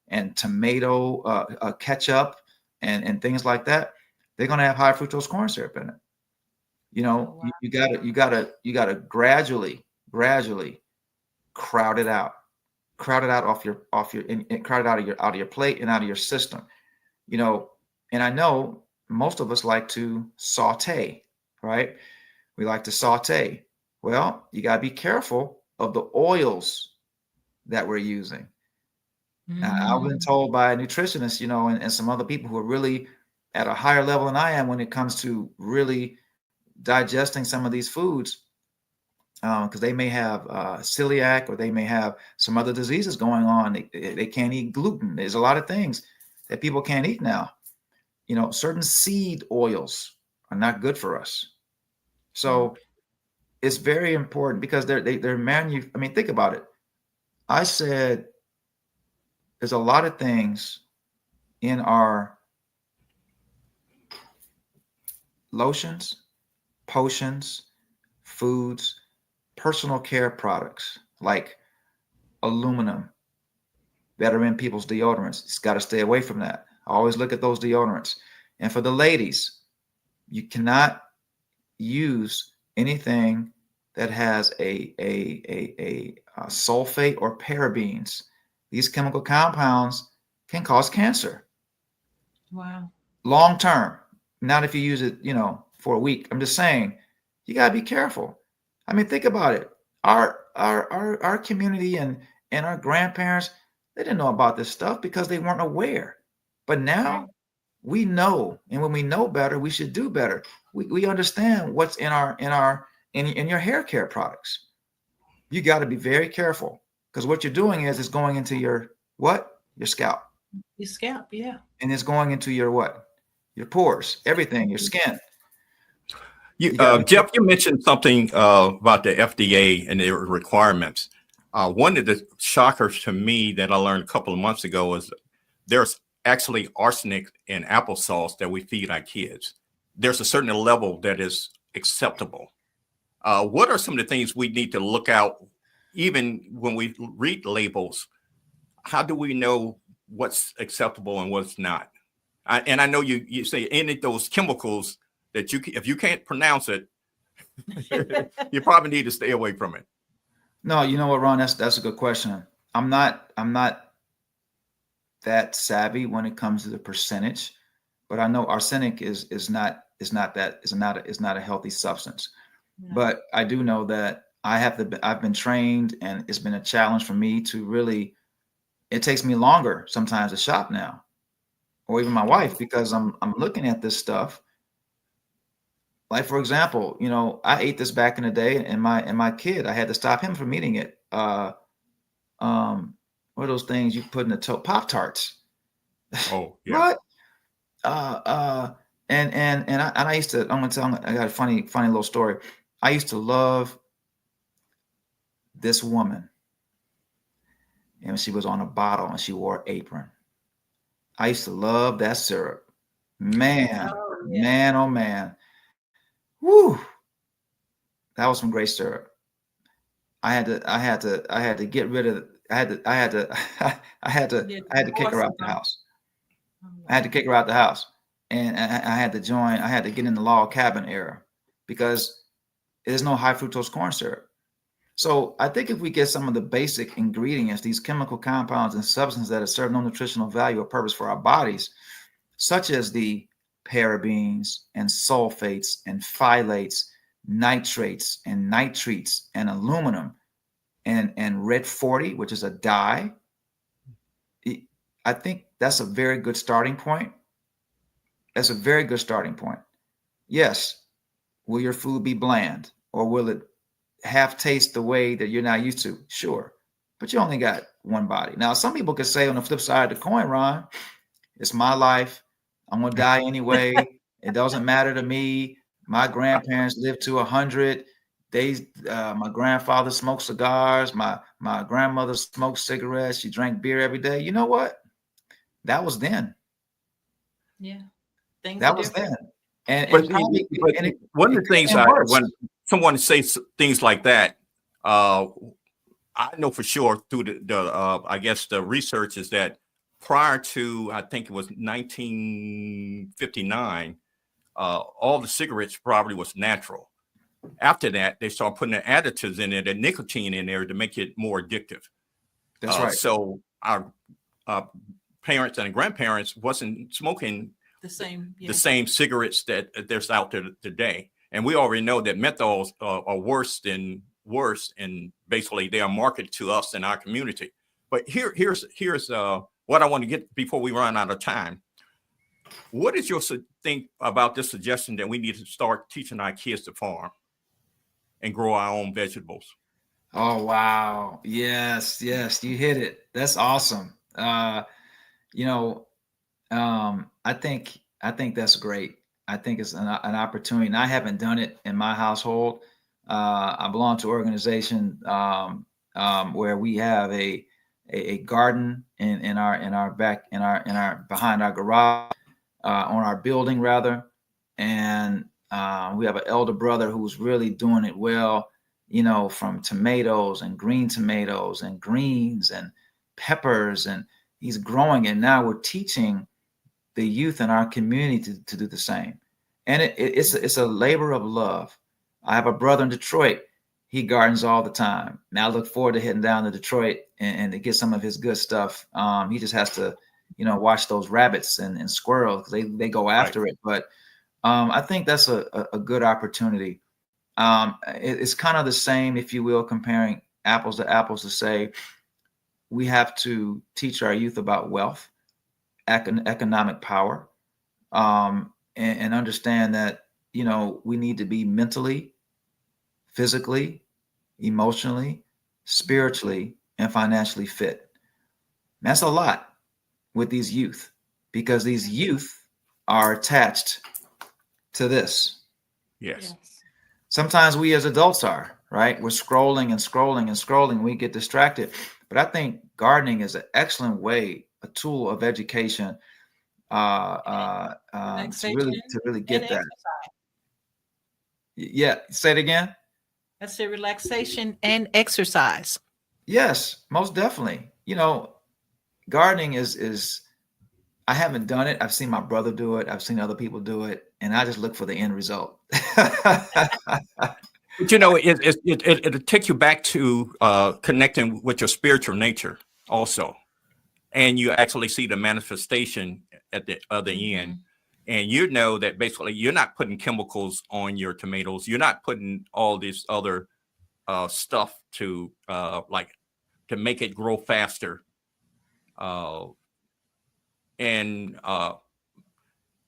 [SPEAKER 3] and tomato ketchup and things like that, they're going to have high fructose corn syrup in it. You know, wow. you gotta gradually crowd it out off your crowd it out of your plate and out of your system. You know, and I know most of us like to saute, right? We like to saute. Well, you got to be careful of the oils that we're using. I've been told by a nutritionist, you know, and some other people who are really at a higher level than I am when it comes to really digesting some of these foods, because they may have celiac or they may have some other diseases going on. They can't eat gluten. There's a lot of things that people can't eat now. You know, certain seed oils are not good for us. So it's very important because I mean, think about it. I said there's a lot of things in our lotions, potions, foods, personal care products like aluminum that are in people's deodorants. It's got to stay away from that. I always look at those deodorants. And for the ladies, you cannot use anything that has a sulfate or parabens. These chemical compounds can cause cancer.
[SPEAKER 2] Wow. Long term.
[SPEAKER 3] Not if you use it, you know, for a week. I'm just saying, you gotta be careful. I mean, think about it. Our community and our grandparents, they didn't know about this stuff because they weren't aware. But now we know, and when we know better, we should do better. We understand what's in your hair care products. You got to be very careful because what you're doing is going into your what? Your scalp.
[SPEAKER 2] Your scalp, yeah.
[SPEAKER 3] And it's going into your what? Your pores, everything, your skin.
[SPEAKER 4] Jeff, you mentioned something about the FDA and their requirements. One of the shockers to me that I learned a couple of months ago is there's actually arsenic in applesauce that we feed our kids. There's a certain level that is acceptable. What are some of the things we need to look out, even when we read labels? How do we know what's acceptable and what's not? And I know you say any of those chemicals that if you can't pronounce it, you probably need to stay away from it.
[SPEAKER 3] No, you know what, Ron? That's a good question. I'm not that savvy when it comes to the percentage, but I know arsenic is not a healthy substance. No. But I do know that I've been trained, and it's been a challenge for me to really. It takes me longer sometimes to shop now, or even my wife, because I'm looking at this stuff. Like, for example, you know, I ate this back in the day, and my kid, I had to stop him from eating it. What are those things you put in the Pop-Tarts?
[SPEAKER 4] Oh, yeah.
[SPEAKER 3] What? And I used to. I'm gonna tell. I got a funny little story. I used to love this woman, and she was on a bottle and she wore an apron. I used to love that syrup. Man, man, oh man. Woo. That was some great syrup. I had to get rid of I had to kick her out the house. I had to kick her out the house. And I had to get in the log cabin era, because there's no high fructose corn syrup. So I think if we get some of the basic ingredients, these chemical compounds and substances that serve no nutritional value or purpose for our bodies, such as the parabens and sulfates and phthalates, nitrates and nitrites and aluminum and red 40, which is a dye, I think that's a very good starting point. That's a very good starting point. Yes. Will your food be bland, or will it half taste the way that you're not used to? Sure. But you only got one body. Now, some people could say on the flip side of the coin, Ron, it's my life. I'm going to die anyway. It doesn't matter to me. My grandparents lived to 100. My grandfather smoked cigars. My grandmother smoked cigarettes. She drank beer every day. You know what? That was then.
[SPEAKER 2] Yeah.
[SPEAKER 3] That was then.
[SPEAKER 4] But one of the things when someone says things like that, I know for sure through the I guess the research is that prior to, I think it was 1959, all the cigarettes probably was natural. After that, they started putting the additives in it and nicotine in there to make it more addictive.
[SPEAKER 3] That's right.
[SPEAKER 4] So our parents and grandparents wasn't smoking the same cigarettes that there's out there today. And we already know that menthols are worse, and basically they are marketed to us in our community. But here's what I want to get before we run out of time. What is your think about this suggestion that we need to start teaching our kids to farm and grow our own vegetables?
[SPEAKER 3] Oh, wow. Yes, you hit it. That's awesome. I think that's great. I think it's an opportunity, and I haven't done it in my household. I belong to an organization where we have a garden in our back, behind our garage, on our building rather, and we have an elder brother who's really doing it well. From tomatoes and green tomatoes and greens and peppers, and he's growing it. Now we're teaching the youth in our community to do the same. And it's a labor of love. I have a brother in Detroit. He gardens all the time. Now I look forward to heading down to Detroit and to get some of his good stuff. He just has to, watch those rabbits and squirrels, because they go after it. But I think that's a good opportunity. It's kind of the same, if you will, comparing apples to apples, to say we have to teach our youth about wealth, economic power, and understand that, we need to be mentally, physically, emotionally, spiritually, and financially fit. And that's a lot with these youth, because these youth are attached to this.
[SPEAKER 4] Yes.
[SPEAKER 3] Sometimes we as adults are, right? We're scrolling and scrolling and scrolling. We get distracted. But I think gardening is an excellent way, a tool of education to really get
[SPEAKER 2] and
[SPEAKER 3] that.
[SPEAKER 2] exercise.
[SPEAKER 3] Yeah, say it again.
[SPEAKER 2] I said relaxation and exercise.
[SPEAKER 3] Yes, most definitely. You know, gardening is I haven't done it. I've seen my brother do it. I've seen other people do it, and I just look for the end result.
[SPEAKER 4] But you know, it'll take you back to connecting with your spiritual nature also, and you actually see the manifestation at the other end, and you know that basically you're not putting chemicals on your tomatoes. You're not putting all this other stuff to like to make it grow faster. And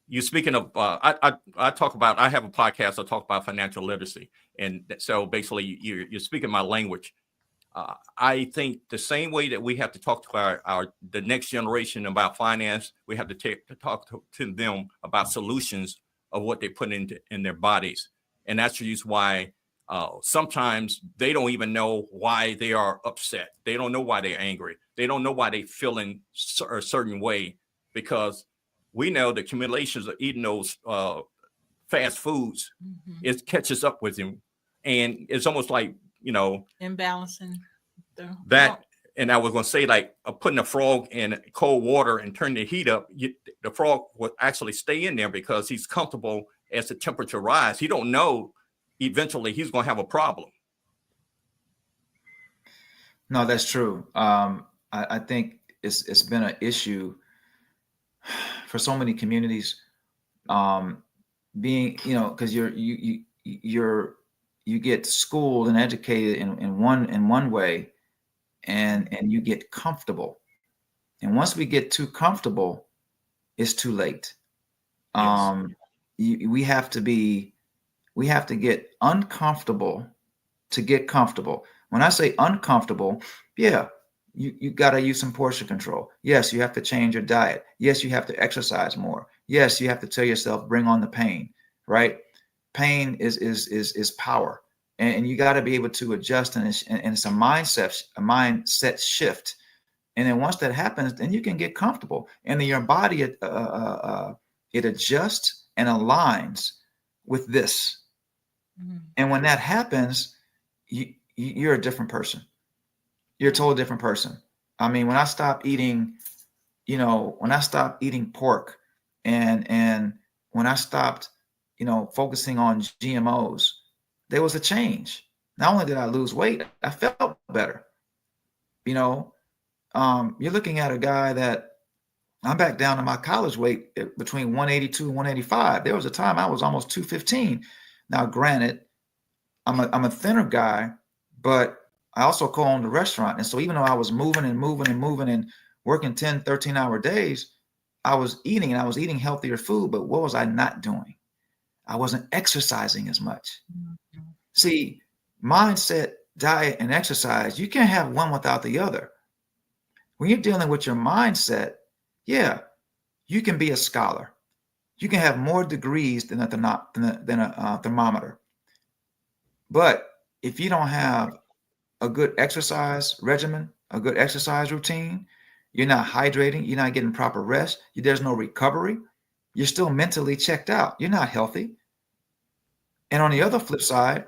[SPEAKER 4] you speaking of, I talk about, I have a podcast. I talk about financial literacy, and so basically you're speaking my language. I think the same way that we have to talk to the next generation about finance, we have to talk to them about solutions of what they put in their bodies, and that's the reason why sometimes they don't even know why they are upset. They don't know why they're angry. They don't know why they're feeling a certain way, because we know the accumulations of eating those fast foods, it catches up with them, and it's almost like, you know,
[SPEAKER 2] Imbalancing
[SPEAKER 4] that. And I was going to say, like putting a frog in cold water and turning the heat up, the frog will actually stay in there because he's comfortable as the temperature rise. He don't know eventually he's going to have a problem.
[SPEAKER 3] No, that's true. I think it's been an issue for so many communities, being, you know, because you get schooled and educated in one way, and you get comfortable, and once we get too comfortable, it's too late.
[SPEAKER 4] Yes.
[SPEAKER 3] We have to get uncomfortable to get comfortable. When I say uncomfortable, yeah, you got to use some portion control. Yes, you have to change your diet. Yes, you have to exercise more. Yes, you have to tell yourself, bring on the pain, right? Pain is power, and you got to be able to adjust, and it's a mindset shift. And then once that happens, then you can get comfortable, and then your body it adjusts and aligns with this. And when that happens, you're a different person. You're a totally different person. I mean, when I stopped eating, when I stopped eating pork, and when I stopped, focusing on GMOs, there was a change. Not only did I lose weight, I felt better. You're looking at a guy that I'm back down to my college weight between 182 and 185. There was a time I was almost 215. Now, granted, I'm a thinner guy, but I also co-owned a restaurant. And so even though I was moving and working 10, 13-hour days, I was eating healthier food. But what was I not doing? I wasn't exercising as much. Mm-hmm. See, mindset, diet, and exercise, you can't have one without the other. When you're dealing with your mindset, yeah, you can be a scholar. You can have more degrees than a thermometer. But if you don't have a good exercise regimen, a good exercise routine, you're not hydrating, you're not getting proper rest, there's no recovery, you're still mentally checked out, you're not healthy. And on the other flip side,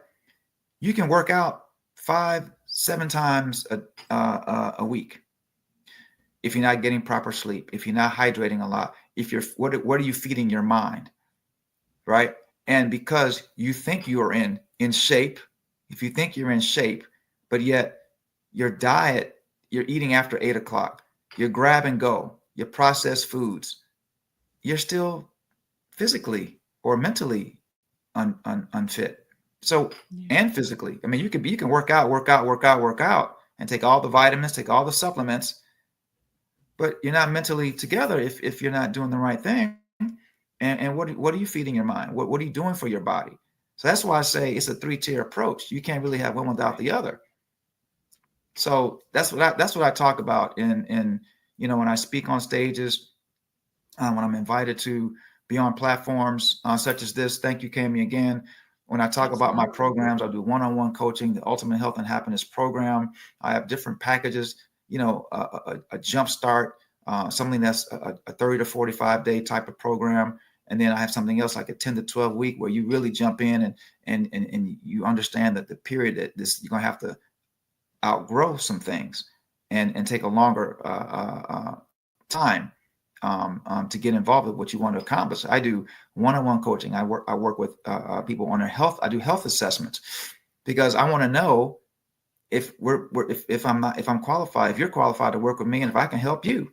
[SPEAKER 3] you can work out 5-7 times a week. If you're not getting proper sleep, if you're not hydrating a lot, what are you feeding your mind, right? And because you think you are in shape, if you think you're in shape, but yet your diet, you're eating after 8 o'clock, you're grab and go, your processed foods, you're still physically or mentally unfit. So, and physically, I mean, you can work out and take all the vitamins, take all the supplements, but you're not mentally together if you're not doing the right thing. And what are you feeding your mind? What are you doing for your body? So that's why I say it's a 3-tier approach. You can't really have one without the other. So that's what I talk about in when I speak on stages, when I'm invited to be on platforms such as this. Thank you, Kami, again. When I talk about my
[SPEAKER 2] Absolutely.
[SPEAKER 3] programs, I do one-on-one coaching, the Ultimate Health and Happiness Program. I have different packages, a jump start, something that's a 30 to 45 day type of program. And then I have something else like a 10 to 12 week where you really jump in and you understand that the period that you're going to have to outgrow some things and take a longer time to get involved with what you want to accomplish. I do one-on-one coaching. I work with people on their health. I do health assessments because I want to know if if I'm qualified, if you're qualified to work with me, and if I can help you,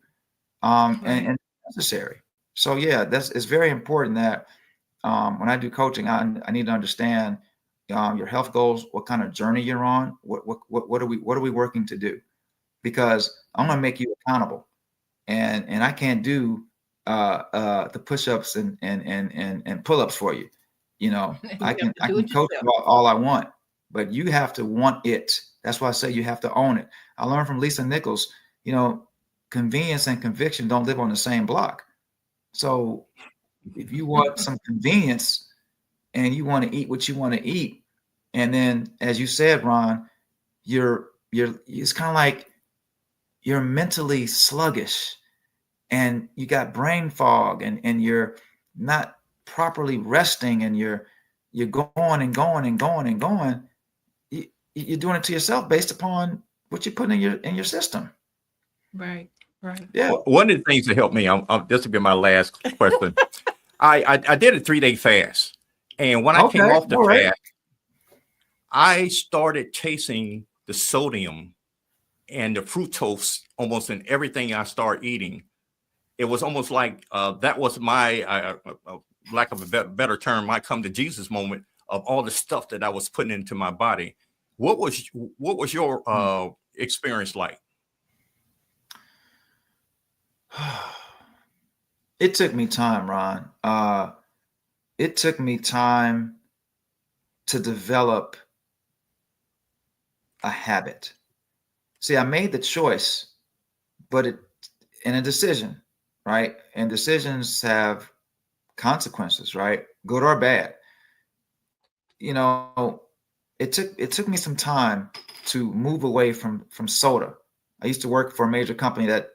[SPEAKER 3] and necessary. So yeah, it's very important that when I do coaching, I need to understand your health goals, what kind of journey you're on, what are we working to do, because I'm going to make you accountable. And I can't do the push-ups and pull-ups for you. I can coach you all I want, but you have to want it. That's why I say you have to own it. I learned from Lisa Nichols, convenience and conviction don't live on the same block. So if you want some convenience and you want to eat what you want to eat, and then as you said, Ron, it's kind of like you're mentally sluggish and you got brain fog and you're not properly resting and you're going and going and going and going. You're doing it to yourself based upon what you're putting in your system.
[SPEAKER 2] Right.
[SPEAKER 3] Yeah.
[SPEAKER 4] One of the things that helped me, this will be my last question. I did a 3-day fast, and when I came off the fast, I started tasting the sodium and the fructose almost in everything I start eating. It was almost like that was my, lack of a better term, my come to Jesus moment of all the stuff that I was putting into my body. What was your experience like?
[SPEAKER 3] It took me time, Ron. It took me time to develop a habit. See, I made the choice, but in a decision, right? And decisions have consequences, right? Good or bad. It took me some time to move away from soda. I used to work for a major company that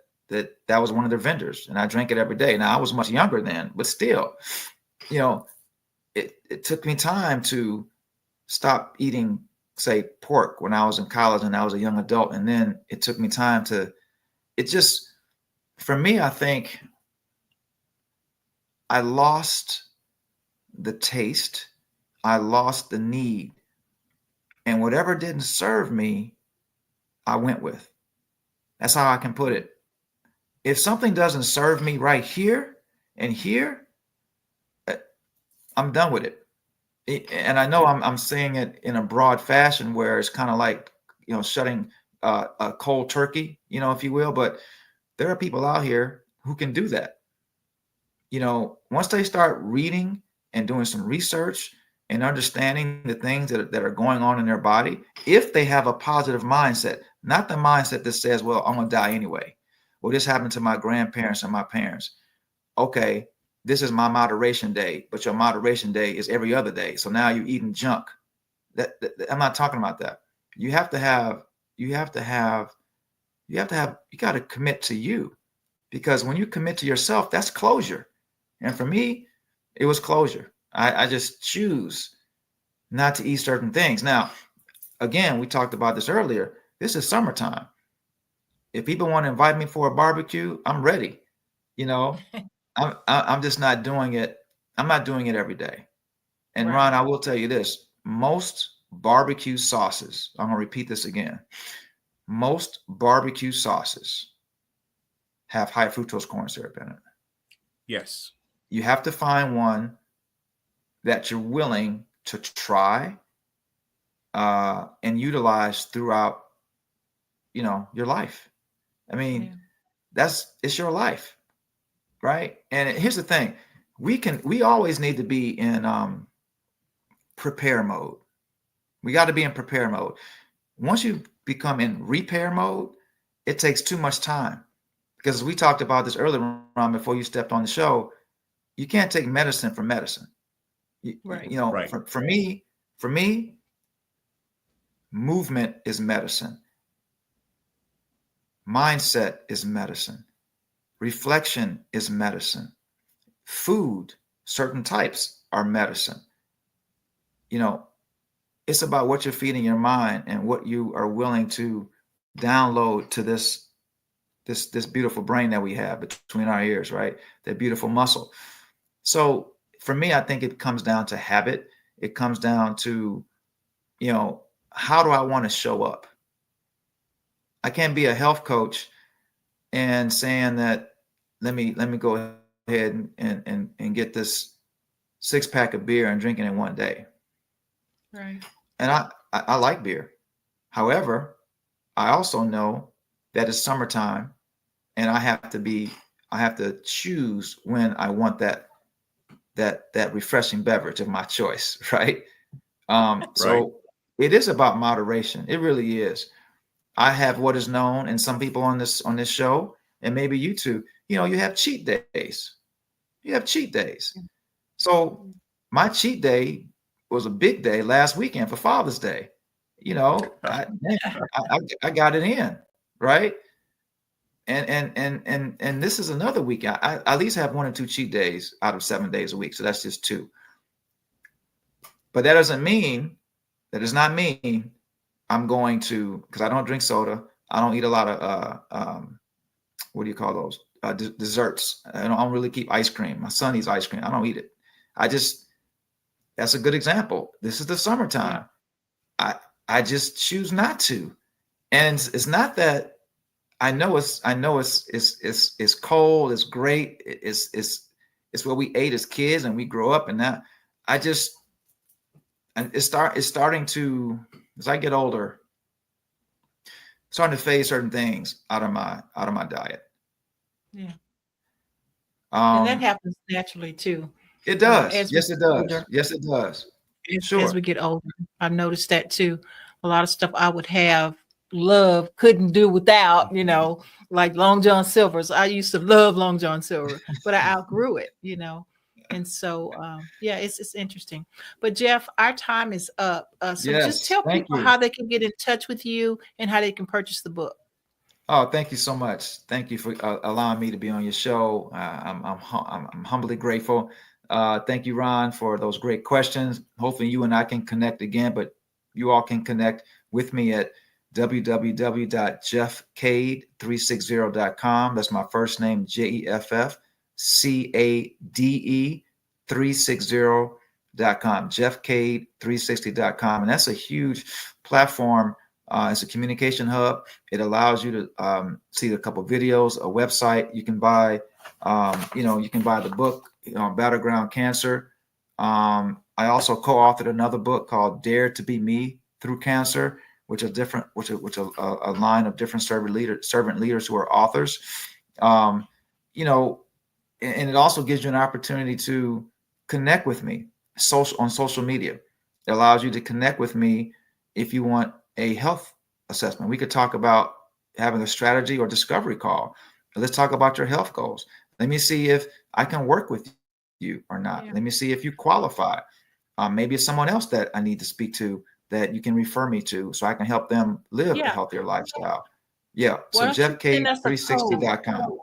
[SPEAKER 3] was one of their vendors, and I drank it every day. Now I was much younger then, but still, it took me time to stop eating, say, pork when I was in college and I was a young adult. And then it took me time for me, I think I lost the taste. I lost the need. And whatever didn't serve me, I went with. That's how I can put it. If something doesn't serve me right here and here, I'm done with it. And I know I'm saying it in a broad fashion where it's kind of like, shutting a cold turkey, if you will. But there are people out here who can do that. Once they start reading and doing some research and understanding the things that are going on in their body, if they have a positive mindset, not the mindset that says, well, I'm going to die anyway. Well, this happened to my grandparents and my parents. Okay, this is my moderation day, but your moderation day is every other day. So now you're eating junk. I'm not talking about that. You got to commit to you, because when you commit to yourself, that's closure. And for me, it was closure. I just choose not to eat certain things. Now, again, we talked about this earlier. This is summertime. If people want to invite me for a barbecue, I'm ready. I'm just not doing it. I'm not doing it every day. And
[SPEAKER 2] Right.
[SPEAKER 3] Ron, I will tell you this: most barbecue sauces, I'm going to repeat this again. Most barbecue sauces have high fructose corn syrup in it.
[SPEAKER 4] Yes.
[SPEAKER 3] You have to find one that you're willing to try and utilize throughout, your life. I mean, it's your life, right? And here's the thing: we always need to be in prepare mode. We got to be in prepare mode. Once you become in repair mode, it takes too much time, because we talked about this earlier, Ron, before you stepped on the show. You can't take medicine for medicine.
[SPEAKER 2] Right.
[SPEAKER 3] For me, For me, movement is medicine. Mindset is medicine. Reflection is medicine. Food, certain types, are medicine. You know, it's about what you're feeding your mind and what you are willing to download to this beautiful brain that we have between our ears, right? That beautiful muscle. So for me, I think it comes down to habit. It comes down to, you know, how do I want to show up? I can't be a health coach and saying that let me go ahead and get this 6-pack of beer and drink it in one day.
[SPEAKER 2] Right.
[SPEAKER 3] And I like beer. However, I also know that it's summertime and I have to choose when I want that refreshing beverage of my choice, right? So it is about moderation. It really is. I have what is known, and some people on this show, and maybe you too, you know, you have cheat days. You have cheat days. So my cheat day was a big day last weekend for Father's Day. You know, I got it in, right? And this is another week. I at least have 1 or 2 cheat days out of 7 days a week. So that's just 2. But that does not mean I'm going to, because I don't drink soda. I don't eat a lot of what do you call those? Desserts. I don't really keep ice cream. My son eats ice cream. I don't eat it. That's a good example. This is the summertime. I just choose not to. And it's not that I know it's cold, it's great, it's what we ate as kids and we grow up, and now it's starting to, as I get older, starting to phase certain things out of my diet.
[SPEAKER 2] Yeah. And that happens naturally too.
[SPEAKER 3] It does. Yes, it does.
[SPEAKER 2] Older.
[SPEAKER 3] Yes, it does.
[SPEAKER 2] Sure. As we get older, I've noticed that too. A lot of stuff I would have couldn't do without, you know, like Long John Silver's. I used to love Long John Silver, but I outgrew it, you know. And so, yeah, it's interesting. But Jeff, our time is up. So just tell people how they can get in touch with you and how they can purchase the book.
[SPEAKER 3] Oh, thank you so much. Thank you for allowing me to be on your show. I'm humbly grateful. Thank you, Ron, for those great questions. Hopefully you and I can connect again, but you all can connect with me at www.jeffcade360.com. That's my first name, JEFF CADE 360.com, jeffcade360.com. And that's a huge platform. It's a communication hub. It allows you to see a couple videos, a website. You can buy, you can buy the book, Battleground Cancer. I also co-authored another book called Dare to Be Me Through Cancer, which is different, which a line of different servant leaders who are authors. And it also gives you an opportunity to connect with me on social media. It allows you to connect with me if you want a health assessment. We could talk about having a strategy or discovery call. Let's talk about your health goals. Let me see if I can work with you or not. Yeah. Let me see if you qualify. Maybe it's someone else that I need to speak to that you can refer me to so I can help them live a healthier lifestyle. Yeah. So jeffcade360.com.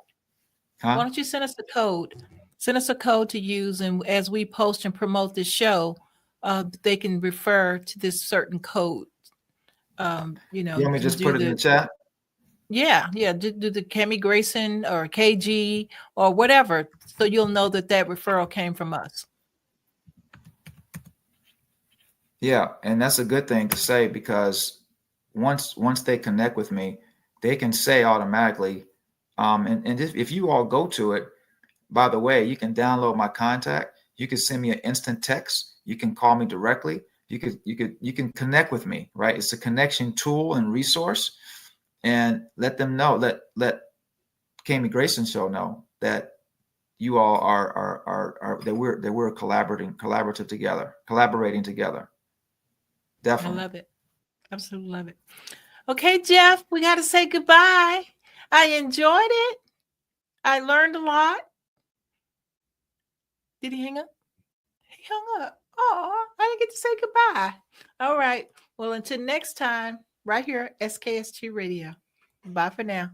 [SPEAKER 2] Why don't you send us a code? Send us a code to use, and as we post and promote this show, they can refer to this certain code.
[SPEAKER 3] You want me to just put it in the chat?
[SPEAKER 2] Yeah. Do the Kami Grayson or KG or whatever, so you'll know that referral came from us.
[SPEAKER 3] Yeah, and that's a good thing to say, because once they connect with me, they can say automatically. And if you all go to it, by the way, you can download my contact. You can send me an instant text. You can call me directly. You can connect with me, right? It's a connection tool and resource, and let them know, let Kami Grayson Show know that you all are that we're collaborating together. Definitely.
[SPEAKER 2] I love it. Absolutely love it. Okay, Jeff, we got to say goodbye. I enjoyed it. I learned a lot. Did he hang up? He hung up. Oh, I didn't get to say goodbye. All right. Well, until next time, right here, SKST Radio. Bye for now.